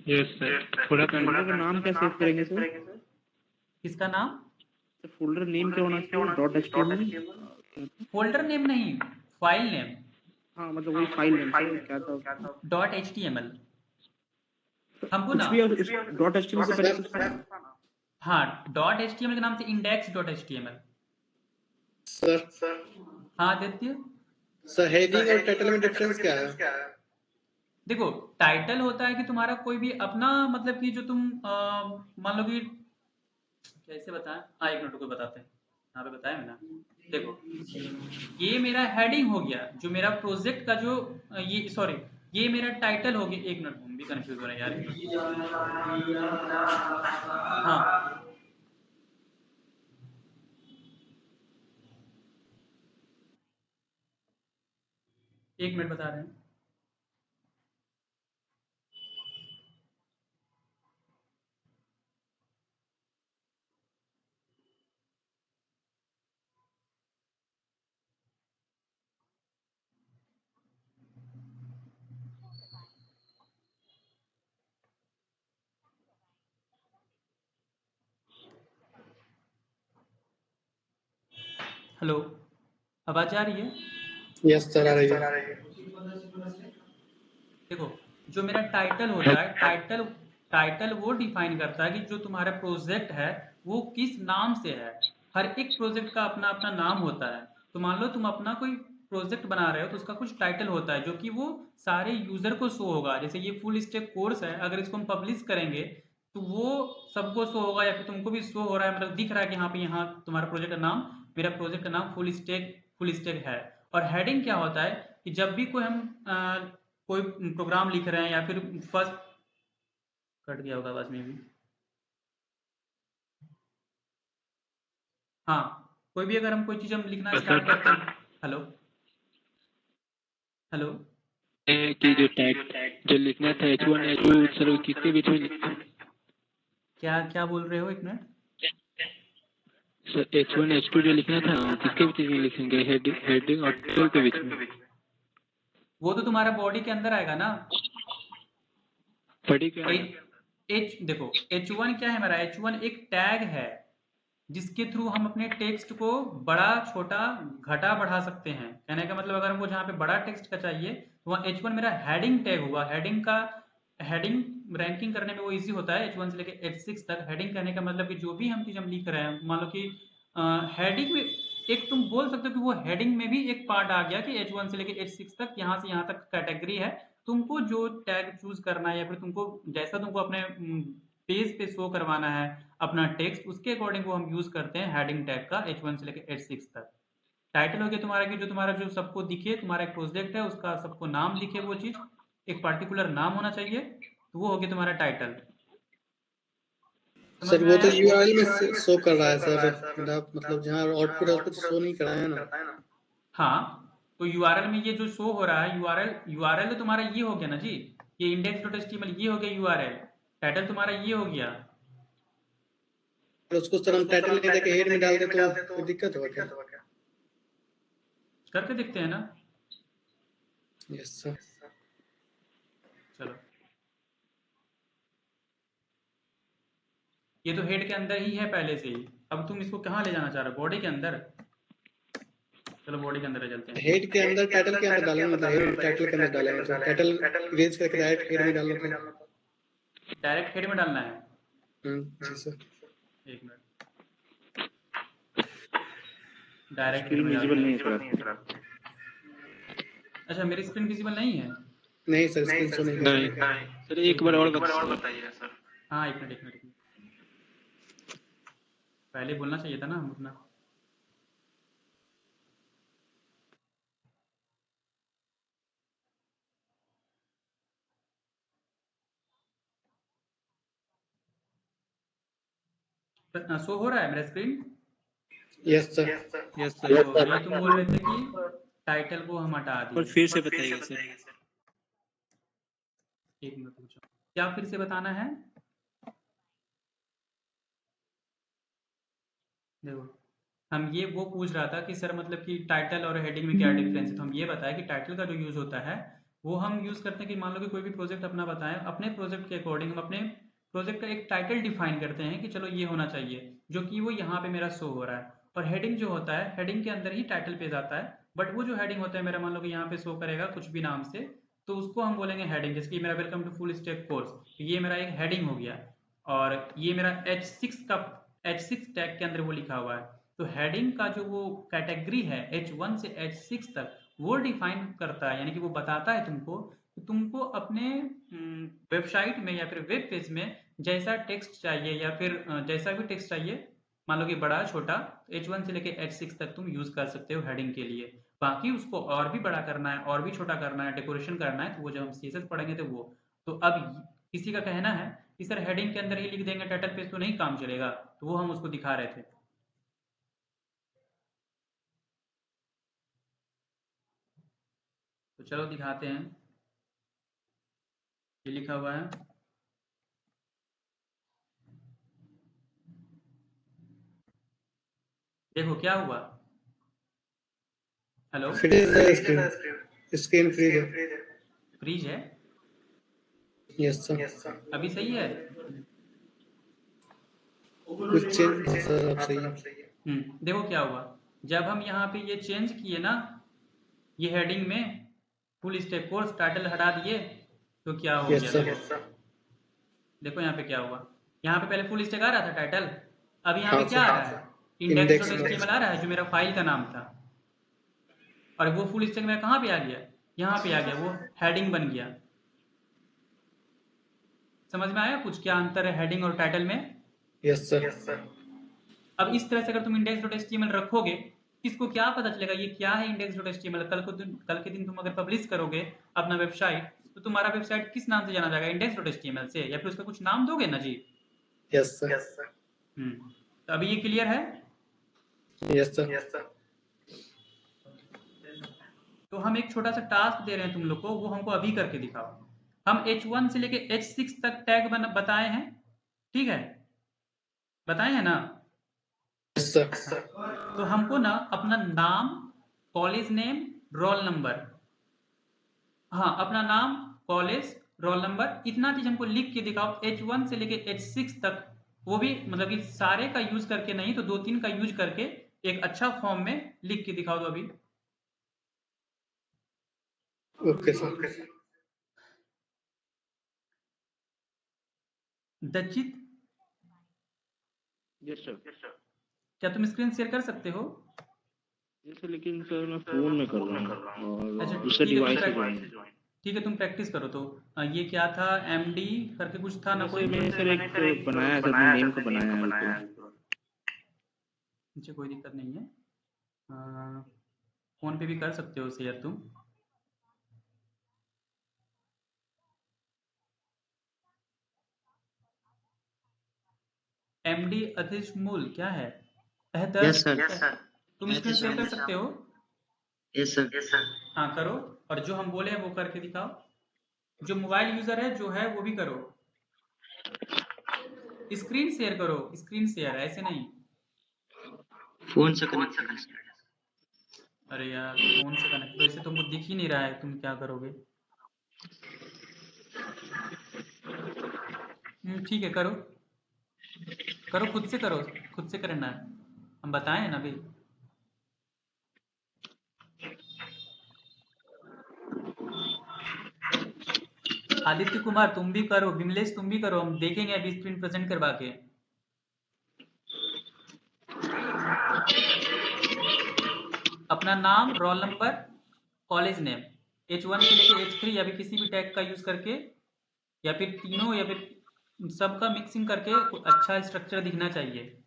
यस सर, थोड़ा फोल्डर का नाम क्या सेव करेंगे सर? किसका नाम? फोल्डर नेम क्या होना चाहिए? Dot HTML? फोल्डर नेम नहीं, फाइल नेम। हाँ मतलब वही फाइल नेम सर, क्या था उसका? Dot H T M L हमको कुछ ना। भी है उस डॉट एचटीएमएल से पहले कुछ था ना? हाँ, dot H T M L के नाम से index dot H T M L. Sir हाँ आदित्य। सर हेडिंग और टाइटल में डिफरेंस क्या है? देखो, टाइटल होता है कि तुम्हारा कोई भी अपना, मतलब कि जो तुम मान लो कि कैसे बताएं। हाँ, एक मिनट को बताते हैं, यहाँ पे बताया मैंने। देखो, ये मेरा हेडिंग हो गया, जो मेरा प्रोजेक्ट का जो ये सॉरी, ये मेरा टाइटल हो गया। एक मिनट, हम भी कंफ्यूज हो रहे हैं यार, एक मिनट। हाँ, एक मिनट बता रहे हैं। हेलो, आवाज आ रही है? यस सर, आ रही है। देखो, जो मेरा टाइटल होता है, टाइटल टाइटल वो डिफाइन करता है कि जो तुम्हारा प्रोजेक्ट है वो किस नाम से है। हर एक प्रोजेक्ट का अपना अपना नाम होता है। तो मान लो तुम अपना कोई प्रोजेक्ट बना रहे हो, तो उसका कुछ टाइटल होता है जो कि वो सारे यूजर को शो होगा। जैसे ये फुल स्टैक कोर्स है, अगर इसको हम पब्लिश करेंगे तो वो सबको शो होगा, या फिर तुमको भी शो हो रहा है, मतलब दिख रहा है कि हाँ पे यहाँ तुम्हारा प्रोजेक्ट का नाम, मेरा प्रोजेक्ट का नाम फुल स्टैक है। और हेडिंग क्या होता है कि जब भी कोई प्रोग्राम लिख रहे हैं या फिर फर्स्ट, कट गया होगा आवाज में भी। हाँ, कोई भी अगर हम कोई चीज हम लिखना स्टार्ट करते हैं। Hello, hello. कि जो टैग जो लिखना था H1 H2 सर वो किसके बीच में क्या क्या बोल रहे हो, एक मिनट। सर H1 H2 जो लिखना था वो किसके बीच में लिखेंगे? हेडिंग और टाइटल के बीच में? वो तो तुम्हारा बॉडी के अंदर आएगा ना। पढ़ी क्या? देखो, H1 क्या है हमारा? H1 एक टैग है जिसके थ्रू हम अपने टेक्स्ट को बड़ा छोटा घटा बढ़ा सकते हैं। कहने का मतलब अगर हमको जहाँ पे बड़ा टेक्स्ट का चाहिए, तो वहाँ H1 मेरा हेडिंग टैग हुआ। हेडिंग रैंकिंग करने में वो इजी होता है। H1 से लेके H6 तक हेडिंग कहने का मतलब कि जो भी हम चीज हम लिख रहे हैं, मान लो कि हेडिंग में एक तुम बोल सकते हो कि वो हेडिंग में भी एक पार्ट आ गया कि H1 से लेके H6 तक, यहाँ से यहाँ तक कैटेगरी है। तुमको जो टैग चूज करना है या फिर तुमको जैसा तुमको अपने पेज पे शो करवाना है अपना टेक्स्ट, उसके अकॉर्डिंग वो हम यूज करते हैं हेडिंग टैग का H1 से लेकर H6 तक। टाइटल हो गया तुम्हारा कि जो तुम्हारा जो सबको दिखे, तुम्हारा एक प्रोजेक्ट है उसका सबको नाम दिखे, वो चीज एक पर्टिकुलर नाम होना चाहिए, तो वो हो गया तुम्हारा टाइटल। समझ सर में वो तो आया? यूआरएल में शो कर रहा है सर, मतलब जहाँ आउटपुट है उसको शो नहीं कर रहा है ना। हाँ, तो यूआरएल में ये जो शो हो रहा है, यूआरएल तो तुम्हारा ये हो गया ना जी, ये index.html ये हो गया यूआरएल। टाइटल तुम्हारा ये हो गया। और उसको सर हम टाइटल नहीं देके हेड में डाल दे तो कोई दिक्कत होगा क्या? करके देखते हैं ना। Yes sir. चलो, ये तो हेड के अंदर ही है पहले से ही। अब तुम इसको कहाँ ले जाना चाह रहे हो, बॉडी के अंदर? चलो बॉडी के अंदर चलते हैं। हेड के अंदर टाइटल के अंदर डालेंगे, मतलब हेड टाइटल के अंदर डालेंगे तो टाइटल इरेज करके डायरेक्ट हेड में डालना था। डायरेक्ट हेड में डालना है? जी सर। एक मिनट, डायरेक्ट हेड स्क्रीन में विजिबल डालना नहीं है। है सर। अच्छा, मेरी स्क्रीन विजिबल नहीं है? नहीं सर, स्क्रीन शो नहीं कर नहीं रहा है। सर, एक बार और बताइए सर। हाँ एक मिनट एक मिनट, पहले बोलना चाहिए था ना हम अपना। शो हो रहा है मेरा स्क्रीन? Yes sir. यस तो सर। ये तुम बोल रहे थे कि टाइटल को हम हटा और दिए। फिर से बताइए सर। एक मिनट पूछो, क्या फिर से बताना है? देखो, हम ये वो पूछ रहा था कि सर मतलब कि टाइटल और हेडिंग में क्या डिफरेंस है। तो हम ये बताया कि टाइटल का जो यूज़ होता है वो हम यूज़ करते हैं कि मान लो कि कोई भी प्रोजेक्ट अपना बताएं, अपने प्रोजेक्ट के अकॉर्डिंग हम अपने प्रोजेक्ट का एक टाइटल डिफाइन करते हैं कि चलो ये होना चाहिए, जो कि वो यहाँ पे मेरा शो हो रहा है। और हेडिंग जो होता है, हेडिंग के अंदर ही टाइटल पेज आता है, बट वो जो हेडिंग होता है मेरा, मान लो कि यहाँ पे शो करेगा कुछ भी नाम से, तो उसको हम बोलेंगे हेडिंग। जैसे कि मेरा welcome to full stack course, तो ये मेरा एक हेडिंग हो गया, और ये मेरा H6 टैग के अंदर वो लिखा हुआ है। तो हेडिंग का जो वो कैटेगरी है H1 से H6 तक, वो डिफाइन करता है, यानी कि वो बताता है तुमको कि तुमको अपने वेबसाइट में या फिर वेब पेज में जैसा टेक्स्ट चाहिए या फिर जैसा भी टेक्स्ट चाहिए, मान लो कि बड़ा छोटा, H1 से लेके H6 तक तुम यूज कर सकते हो हेडिंग के लिए। बाकी उसको और भी बड़ा करना है और भी छोटा करना है, डेकोरेशन करना है, तो वो जब हम CSS पढ़ेंगे तो वो। तो अब किसी का कहना है कि सर हेडिंग के अंदर ही लिख देंगे टाइटल पेज तो नहीं काम चलेगा, तो वो हम उसको दिखा रहे थे। तो चलो दिखाते हैं, ये लिखा हुआ है। देखो क्या हुआ, हेलो? फ्रीज है स्क्रीन, स्क्रीन फ्रीज है। फ्रीज है? Yes sir. अभी सही है? कुछ चेंज सर, अब सही है। देखो क्या हुआ, जब हम यहाँ पे ये चेंज किए ना, ये हेडिंग में फुल स्टैक कोर्स टाइटल हटा दिए, तो क्या हो यस गया? सर। देखो देखो यहाँ पे क्या हुआ, यहाँ पे पहले फुल स्टैक आ रहा था टाइटल, अब यहाँ पे हाँ क्या आ सर, रहा है? इंडेक्स डॉट एचटीएमएल आ रहा है, जो मेरा फाइल का नाम था। और वो फुल स्टैक मेरा कहाँ पे आ गया? यहाँ पे आ गया, वो हेडिंग बन गया। समझ में आया कुछ क्या अंतर है हेडिंग और टाइटल में? Yes sir. अब इस तरह से अगर तुम index.html रखोगे, किसको क्या पता चलेगा ये क्या है index.html? कल के दिन तुम अगर पब्लिश करोगे अपना वेबसाइट, तो तुम्हारा वेबसाइट किस नाम से जाना जाएगा? index.html से, या फिर उसका कुछ नाम दोगे ना जी? Yes sir. तो अभी ये क्लियर है? Yes sir. तो हम एक छोटा सा टास्क दे रहे हैं तुम लोग को, वो हमको अभी करके दिखाओ। हम H1 से लेके H6 तक टैग बताए हैं, ठीक है? बताए हैं ना? Yes sir. तो हमको ना अपना नाम, कॉलेज नेम, रोल नंबर, हाँ अपना नाम, कॉलेज, रोल नंबर, इतना चीज हमको लिख के दिखाओ H1 से लेके H6 तक। वो भी मतलब कि सारे का यूज करके नहीं, तो 2-3 का यूज करके एक अच्छा फॉर्म में लिख के दिखाओ दो अभी। Okay sir. दचित, यस सर। क्या तुम स्क्रीन शेयर कर सकते हो? यस सर, लेकिन सर मैं फोन में कर रहा हूँ अच्छा और दूसरे ठीक है, डिवाइस से ज्वाइन है। ठीक है तुम प्रैक्टिस करो। तो ये क्या था, MD करके कुछ था ना कोई? वैसे मैंने सर एक बनाया है सर, अपने नेम का बनाया है उसको। मुझे कोई दिक्कत नहीं है, फोन पे भी कर सकते हो शेयर तुम। MD अतिशमूल क्या है? अहतर? Yes sir. तुम स्क्रीन शेयर कर सकते हो? Yes sir. हाँ करो, और जो हम बोले हैं वो करके दिखाओ। जो मोबाइल यूजर है जो है वो भी करो, स्क्रीन शेयर करो, स्क्रीन शेयर ऐसे नहीं। फोन से कनेक्ट। अरे यार फोन से कनेक्ट, तो इसे तुमको दिख ही नहीं रहा है, तुम क्या करोगे? ठीक है करो। करो, खुद से करो, खुद से करना है, हम बताएं ना अभी। आदित्य कुमार तुम भी करो, विमलेश तुम भी करो, हम देखेंगे अभी स्क्रीन प्रेजेंट करवा के। अपना नाम, roll number, college name, H1 से लेके H3 या फिर किसी भी टैग का यूज करके, या फिर तीनों, या फिर सबका मिक्सिंग करके अच्छा स्ट्रक्चर दिखना चाहिए।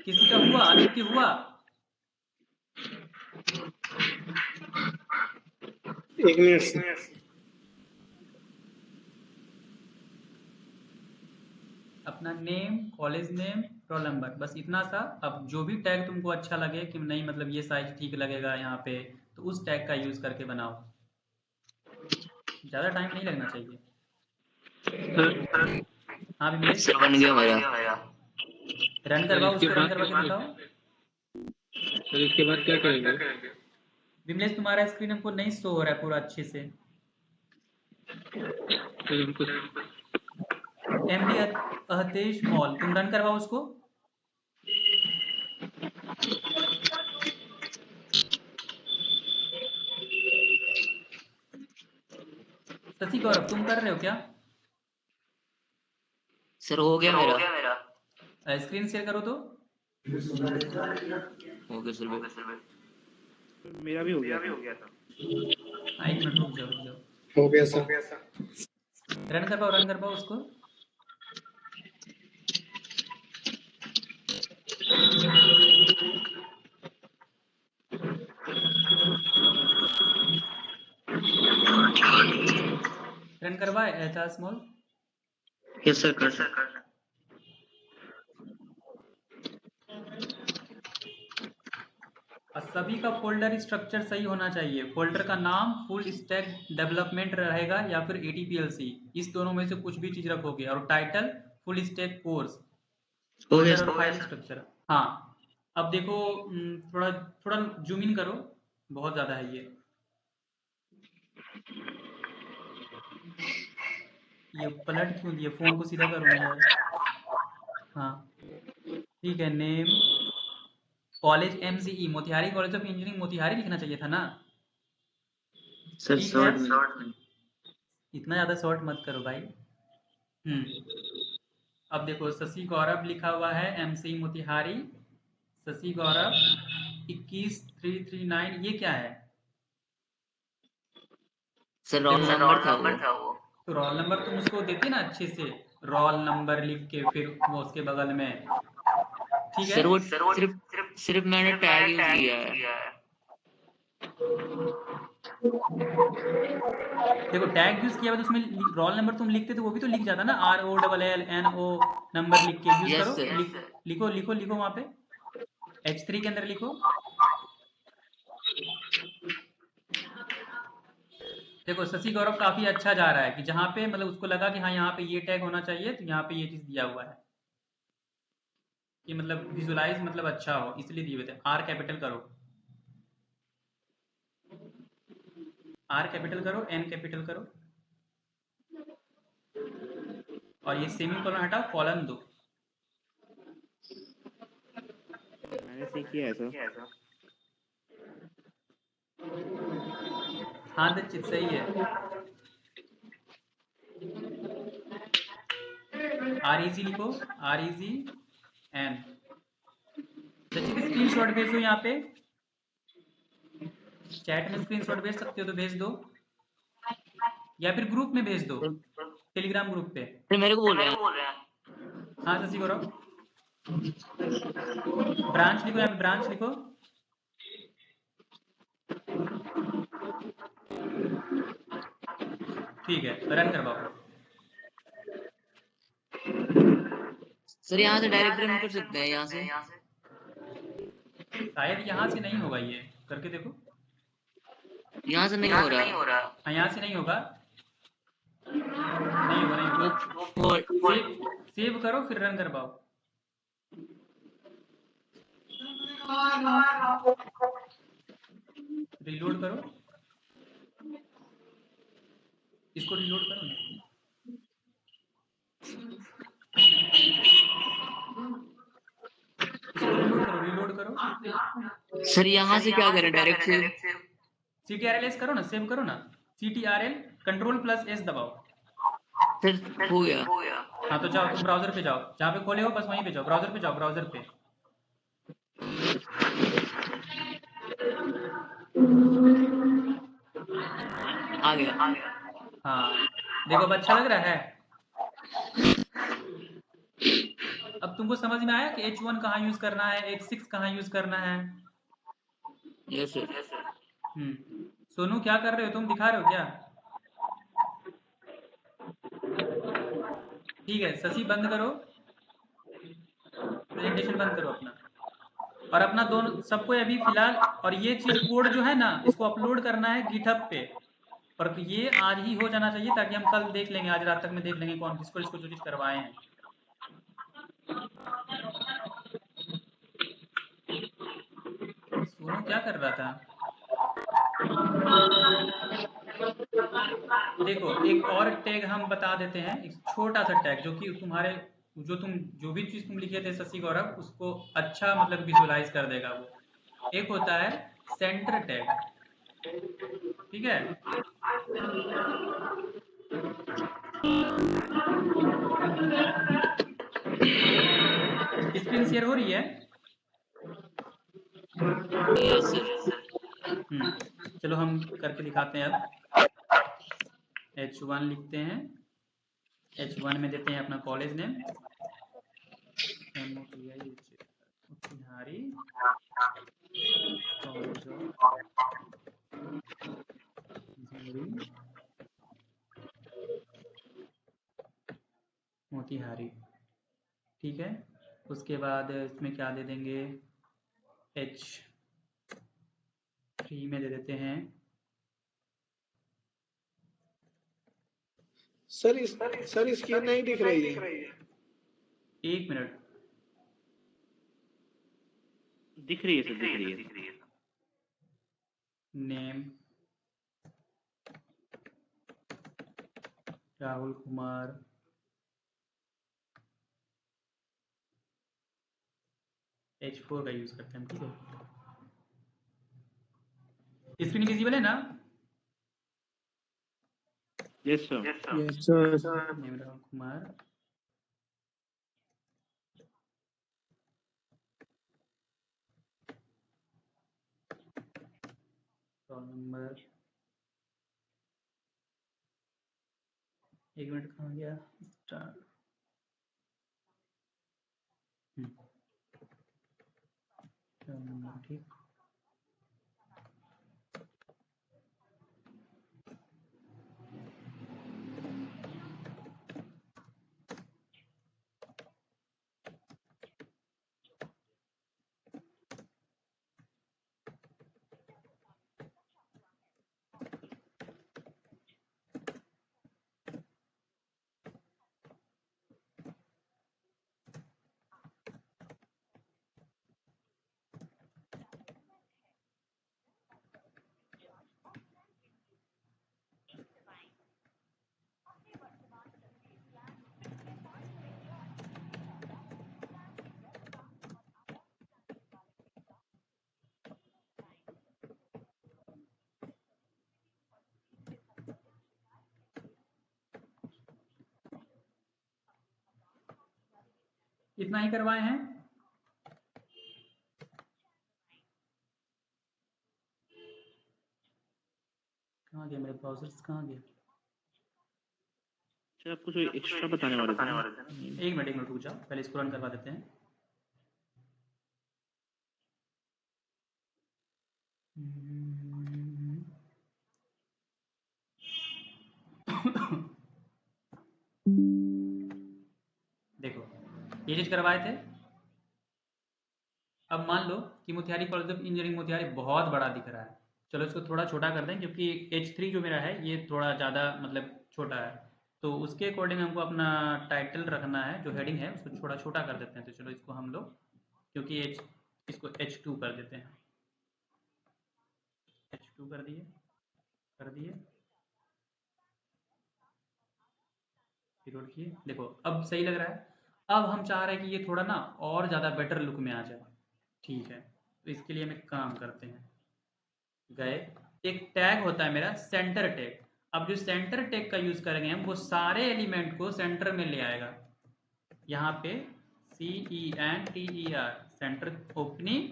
किसी का हुआ? आदित्य हुआ? एक मिनट से। अपना name, college name, roll number, बस इतना सा। अब जो भी टैग तुमको अच्छा लगे कि नहीं मतलब ये साइज ठीक लगेगा यहाँ पे, तो उस टैग का यूज करके बनाओ, ज्यादा टाइम नहीं लगना चाहिए। हाँ विमलेश, सर बन गया मेरा। रन करवाओ उसको, रन करवा के दिखाओ। सर इसके बाद क्या करेंगे? विमलेश तुम्हारा स्क्रीन हमको नहीं शो हो रहा है पूरा अच्छे से। सर हमको MD अहतेश मॉल, तुम रन करवाओ उसको। शशि गौरव तुम कर रहे हो क्या? सर हो गया मेरा। स्क्रीन शेयर करो तो। हो गया सर। मेरा भी हो गया था। हाँ, 1 मिनट रुक जाओ, रुक जाओ। हो गया सर। रन करवाओ उसको। रन करवाए एहसास मॉल? यस सर कर सर। और सभी का फोल्डर स्ट्रक्चर सही होना चाहिए। फोल्डर का नाम फुल स्टैक डेवलपमेंट रहेगा या फिर ATPLC, इस दोनों में से कुछ भी चीज रखोगे। और टाइटल फुल स्टैक कोर्स, हो गया फोल्डर और फाइल सर। स्ट्रक्चर। हाँ, अब देखो थोड़ा थोड़ा जूम इन करो, बहुत ज्यादा है ये पलट क्यों दिया? फोन को सीधा करो ना यार। हाँ ठीक है। Name, college MCE Motihari college of engineering Motihari लिखना चाहिए था ना। सर ठीक है, शॉर्ट में। इतना ज्यादा शॉर्ट मत करो भाई। अब देखो शशि गौरव लिखा हुआ है MCE मोतिहारी। शशि गौरव 21339, ये क्या है? सर रोल देखो नंबर था वो। तो रोल नंबर तुम उसको देते ना अच्छे से, रोल नंबर लिख के फिर वो उसके बगल में, ठीक है। सर वो सिर्फ मैंने टैग यूज किया है। देखो टैग यूज किया तो उसमें रोल नंबर तुम लिखते तो वो भी तो लिख जाता ना, ROLLNO नंबर लिख के यूज यस करो। सर। लिखो वहां पे H3 के अंदर लिखो। देखो शशि गौरव काफी अच्छा जा रहा है कि जहां पे मतलब उसको लगा कि हाँ यहाँ पे ये टैग होना चाहिए, तो यहाँ पे ये चीज दिया हुआ है कि मतलब विजुलाइज मतलब अच्छा हो, इसलिए दिए हुए थे। R कैपिटल करो, R कैपिटल करो, N कैपिटल करो, और ये सेमी कॉलन हटाओ, कॉलन दो। मैंने सही किया है सर। हाँ दीक्षित सही है। REG लिखो, REGN। दीक्षित स्क्रीनशॉट भेजो यहाँ पे, चैट में स्क्रीनशॉट भेज सकते हो तो भेज दो, या फिर ग्रुप में भेज दो, टेलीग्राम ग्रुप पे। सर मेरे को बोल रहे हैं। हाँ शशि गौरव, ब्रांच लिखो, यहाँ पे ब्रांच लिखो। ठीक है, रन करवाओ। सर यहाँ से डायरेक्ट रन कर सकते हैं यहाँ से? शायद यहाँ से नहीं होगा, ये करके देखो। यहाँ से नहीं हो रहा। हाँ, यहाँ से नहीं होगा, नहीं होगा, नहीं होगा। सेव करो फिर रन करवाओ। रिलोड करो, इसको रिलोड करो ना। इसको रिलोड करो। सर यहाँ से क्या करें, डायरेक्ट सेव? CTRL-S करो ना, सेव करो ना। CTRL Ctrl+S दबाओ। सर हो गया। हाँ, तो जाओ, तुम ब्राउजर पे जाओ, जहाँ पे खोले हो बस वहीं पे जाओ, ब्राउजर पे जाओ, ब्राउजर पे। आ गया। हाँ, देखो अब अच्छा लग रहा है। अब तुमको समझ में आया कि H1 कहाँ यूज करना है, H6 कहाँ यूज करना है? Yes sir. सोनू क्या कर रहे हो तुम, दिखा रहे हो क्या? ठीक है, शशि बंद करो, प्रेजेंटेशन बंद करो अपना, और अपना दोनों सबको अभी फिलहाल, और ये चीज कोड जो है ना, इसको अपलोड करना है गिटहब पे, और ये आज ही हो जाना चाहिए ताकि हम कल देख लेंगे, आज रात तक में देख लेंगे कौन किसको इसको जो चीज करवाए हैं। सोनू क्या कर रहा था? देखो, एक और टैग हम बता देते हैं, एक छोटा सा टैग जो कि तुम्हारे जो भी चीज तुम लिखे थे शशि गौरव, उसको अच्छा मतलब विजुअलाइज कर देगा वो। एक होता है सेंटर टैग, ठीक है? स्क्रीन शेयर हो रही है? Yes sir. चलो हम करके दिखाते हैं। अब H1 लिखते हैं, H1 में देते हैं अपना college name, Motihari college of engineering Motihari, ठीक है? उसके बाद इसमें क्या दे देंगे, H3 में दे देते हैं। सर इसकी नहीं दिख रही है। एक मिनट, दिख रही है सर, दिख रही है। नेम राहुल कुमार, H4 का यूज करते हैं, ठीक है? स्क्रीन विजिबल है ना? Yes sir. Name Rahul Kumar, roll number, एक मिनट कहाँ गया, स्टार, रोल नंबर, ठीक। इतना ही करवाए हैं। कहाँ गया मेरे ब्राउजर्स, कहाँ गया? सर आप कुछ एक्स्ट्रा बताने वाले थे ना? एक मिनट रुक जाओ, पहले इसको रन करवा देते हैं। देखो ये चीज करवाए थे। अब मान लो कि Motihari college of engineering Motihari बहुत बड़ा दिख रहा है, चलो इसको थोड़ा छोटा कर दें क्योंकि H3 जो मेरा है ये थोड़ा ज़्यादा मतलब छोटा है, तो उसके अकॉर्डिंग हमको अपना टाइटल रखना है, जो हेडिंग है उसको थोड़ा छोटा कर देते हैं। तो चलो इसको हम लोग क्योंकि इसको H2 कर देते हैं, H2 कर दिए रिलोड किए। देखो अब सही लग रहा है। अब हम चाह रहे हैं कि ये थोड़ा ना और ज़्यादा बेटर लुक में आ जाए। ठीक है, तो इसके लिए हम एक काम करते हैं, गए एक टैग होता है मेरा सेंटर टैग। अब जो सेंटर टैग का यूज करेंगे हम वो सारे एलिमेंट को सेंटर में ले आएगा। यहाँ पे CENTER centre opening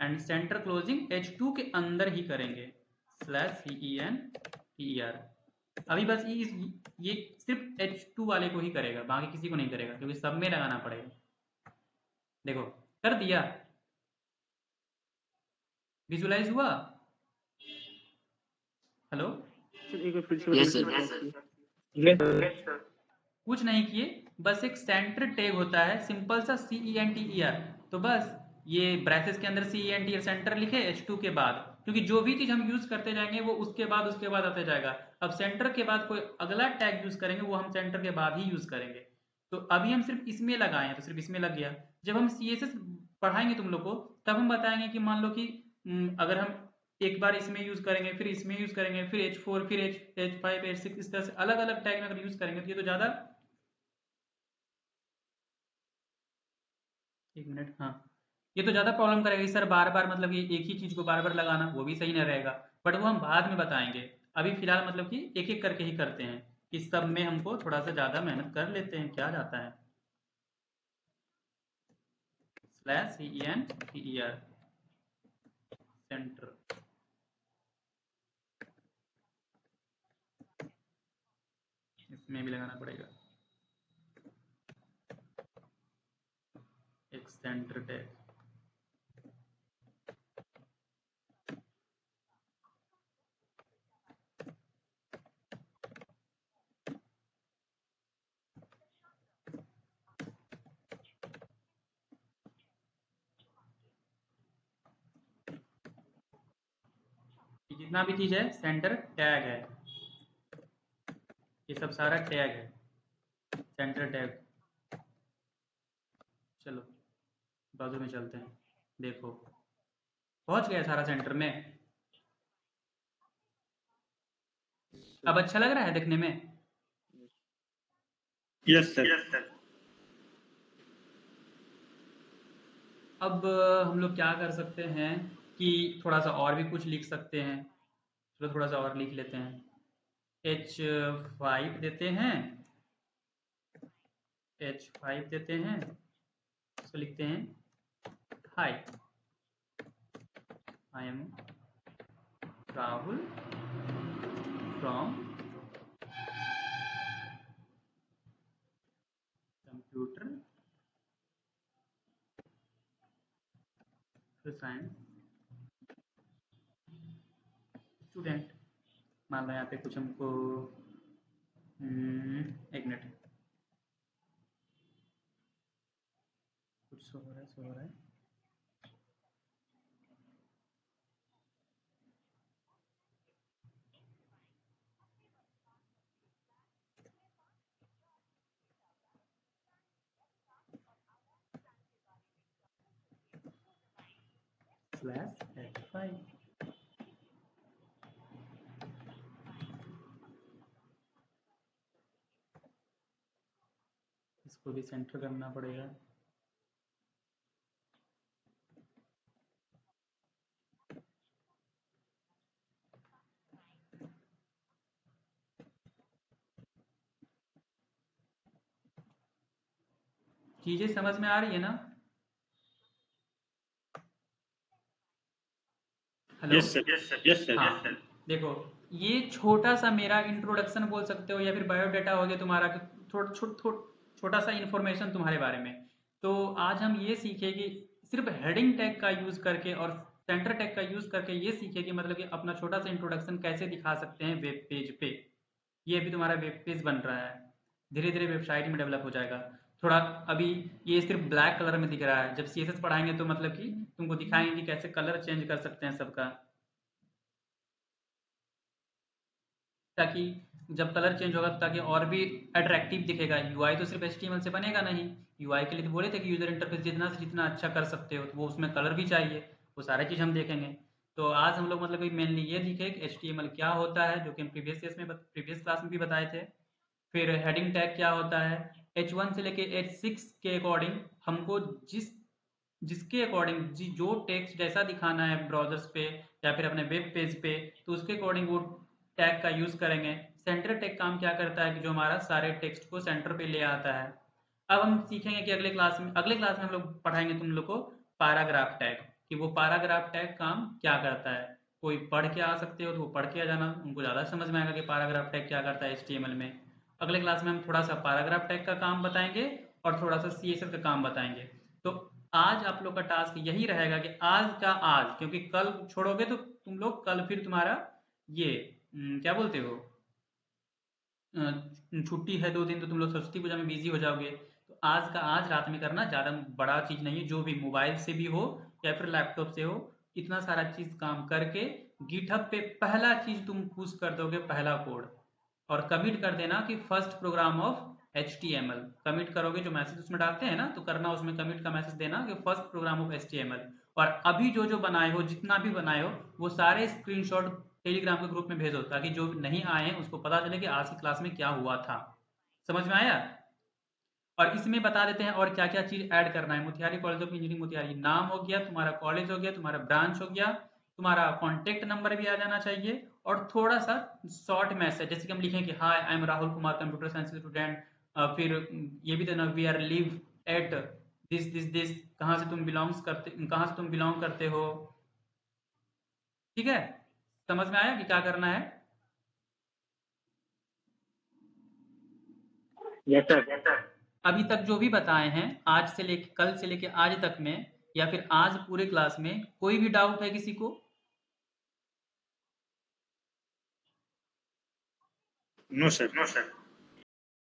and centre closing H2 के अंदर ही करेंगे /CENTER। अभी बस ये सिर्फ H2 वाले को ही करेगा, बाकी किसी को नहीं करेगा क्योंकि सब में लगाना पड़ेगा। देखो कर दिया, विजुलाइज हुआ। हेलो सर एक बार फिर से यस बताइए सर। सर। कुछ नहीं किए, बस एक सेंटर टैग होता है सिंपल सा CENTER। तो बस ये ब्रैसेस के अंदर CENTER सेंटर लिखे H2 के बाद, क्योंकि जो भी चीज हम यूज करते जाएंगे वो उसके बाद आते जाएगा। अब सेंटर के बाद कोई अगला टैग यूज करेंगे वो हम सेंटर के बाद ही यूज करेंगे। तो अभी हम सिर्फ इसमें लगाए हैं तो सिर्फ इसमें लग गया। जब हम CSS पढ़ाएंगे तुम लोग को तब हम बताएंगे कि मान लो कि अगर हम एक बार इसमें यूज करेंगे, फिर इसमें यूज करेंगे, फिर H4, फिर H5, H6, इस तरह से अलग अलग टैग में अगर यूज करेंगे तो ये तो ज्यादा। एक मिनट, हाँ ये तो ज़्यादा प्रॉब्लम करेगा कि सर बार बार मतलब ये एक ही चीज़ को बार बार लगाना, वो भी सही नहीं रहेगा। बट वो हम बाद में बताएंगे। अभी फिलहाल मतलब कि एक एक करके ही करते हैं, इस सब में हमको थोड़ा सा ज़्यादा मेहनत कर लेते हैं, क्या जाता है। /CENTER सेंटर, इसमें भी लगाना पड़ेगा एक सेंटर टैग। जितना भी चीज़ है सेंटर टैग है, ये सब सारा टैग है, सेंटर टैग। चलो बाजू में चलते हैं, देखो पहुंच गया सारा सेंटर में। अब अच्छा लग रहा है देखने में। Yes sir. अब हम लोग क्या कर सकते हैं कि थोड़ा सा और भी कुछ लिख सकते हैं। चलो थोड़ा सा और लिख लेते हैं, H5 देते हैं, H5 देते हैं, इसको लिखते हैं hi, I am Rahul from computer science student. मान लो यहाँ पे कुछ हमको एक मिनट, कुछ सो हो रहा है। /H5 इसको भी सेंटर करना पड़ेगा। चीजें समझ में आ रही है ना? Hello yes sir. हाँ देखो, ये छोटा सा मेरा इंट्रोडक्शन बोल सकते हो या फिर बायोडाटा हो गया तुम्हारा कि छोटा सा इन्फॉर्मेशन तुम्हारे बारे में। तो आज हम ये सीखे कि सिर्फ हेडिंग टैग का यूज करके और सेंटर टैग का यूज करके ये सीखे कि मतलब कि अपना छोटा सा इंट्रोडक्शन कैसे दिखा सकते हैं वेब पेज पे। ये अभी तुम्हारा वेब पेज बन रहा है। धीरे धीरे वेबसाइट में डेवलप हो जाएगा। थोड़ा अभी ये सिर्फ ब्लैक कलर में दिख रहा है, जब CSS पढ़ाएंगे तो मतलब कि तुमको दिखाएंगे कि कैसे कलर चेंज कर सकते हैं सबका, ताकि जब कलर चेंज होगा ताकि और भी अट्रैक्टिव दिखेगा। UI तो सिर्फ HTML से बनेगा नहीं, UI के लिए तो बोले थे कि यूजर इंटरफेस जितना से जितना अच्छा कर सकते हो तो वो उसमें कलर भी चाहिए, वो सारी चीज़ हम देखेंगे। तो आज हम लोग मतलब कि मेनली ये दिखे कि HTML क्या होता है, जो कि हम प्रीवियस क्लास में भी बताए थे। फिर हेडिंग टैग क्या होता है, H1 से लेके H6 के अकॉर्डिंग हमको जिसके अकॉर्डिंग जो टेक्स्ट जैसा दिखाना है ब्राउजर्स पे या फिर अपने वेब पेज पे, तो उसके अकॉर्डिंग वो टैग का यूज करेंगे। सेंटर टैग काम क्या करता है कि जो हमारा सारे टेक्स्ट को सेंटर पे ले आता है। अब हम सीखेंगे कि अगले क्लास में हम लोग पढ़ाएंगे तुम लोग को पैराग्राफ टैग, कि वो पैराग्राफ टैग काम क्या करता है। कोई पढ़ के आ सकते हो तो वो पढ़ के आ जाना, उनको ज़्यादा समझ में आएगा कि पैराग्राफ टैग क्या करता है HTML में। अगले क्लास में हम थोड़ा सा पैराग्राफ टैग का काम बताएंगे और थोड़ा सा CSS का काम बताएंगे। तो आज आप लोग का टास्क यही रहेगा कि आज का आज, क्योंकि कल छोड़ोगे तो तुम लोग कल फिर तुम्हारा ये क्या बोलते हो, छुट्टी है 2 दिन, तो तुम लोग सरस्वती पूजा में बिजी हो जाओगे। तो आज का आज रात में करना, ज़्यादा बड़ा चीज़ नहीं है, जो भी मोबाइल से भी हो या फिर लैपटॉप से हो, इतना सारा चीज़ काम करके गिटहब पे पहला चीज़ तुम पुश कर दोगे, पहला कोड, और कमिट कर देना कि first program of HTML। Commit करोगे, जो मैसेज उसमें डालते हैं ना, तो करना उसमें कमिट का मैसेज देना कि फर्स्ट प्रोग्राम ऑफ HTML। और अभी जो जो बनाए हो, जितना भी बनाए हो, वो सारे स्क्रीनशॉट टेलीग्राम के ग्रुप में भेजो, ताकि जो नहीं आए हैं उसको पता चले कि आज की क्लास में क्या हुआ था। समझ में आया? और इसमें बता देते हैं और क्या क्या चीज ऐड करना है। Motihari college of engineering Motihari नाम हो गया, तुम्हारा कॉलेज हो गया, तुम्हारा ब्रांच हो गया, तुम्हारा कॉन्टेक्ट नंबर भी आ जाना चाहिए, और थोड़ा सा शॉर्ट मैसेज, जैसे कि हम लिखें कि hi I am Rahul Kumar computer science student, फिर ये भी देना we are live at this this this, कहाँ से तुम बिलोंग करते हो। ठीक है, समझ में आया कि क्या करना है? Yes sir. अभी तक जो भी बताए हैं, आज से लेके कल से लेके आज तक में, या फिर आज पूरे क्लास में, कोई भी डाउट है किसी को? No sir.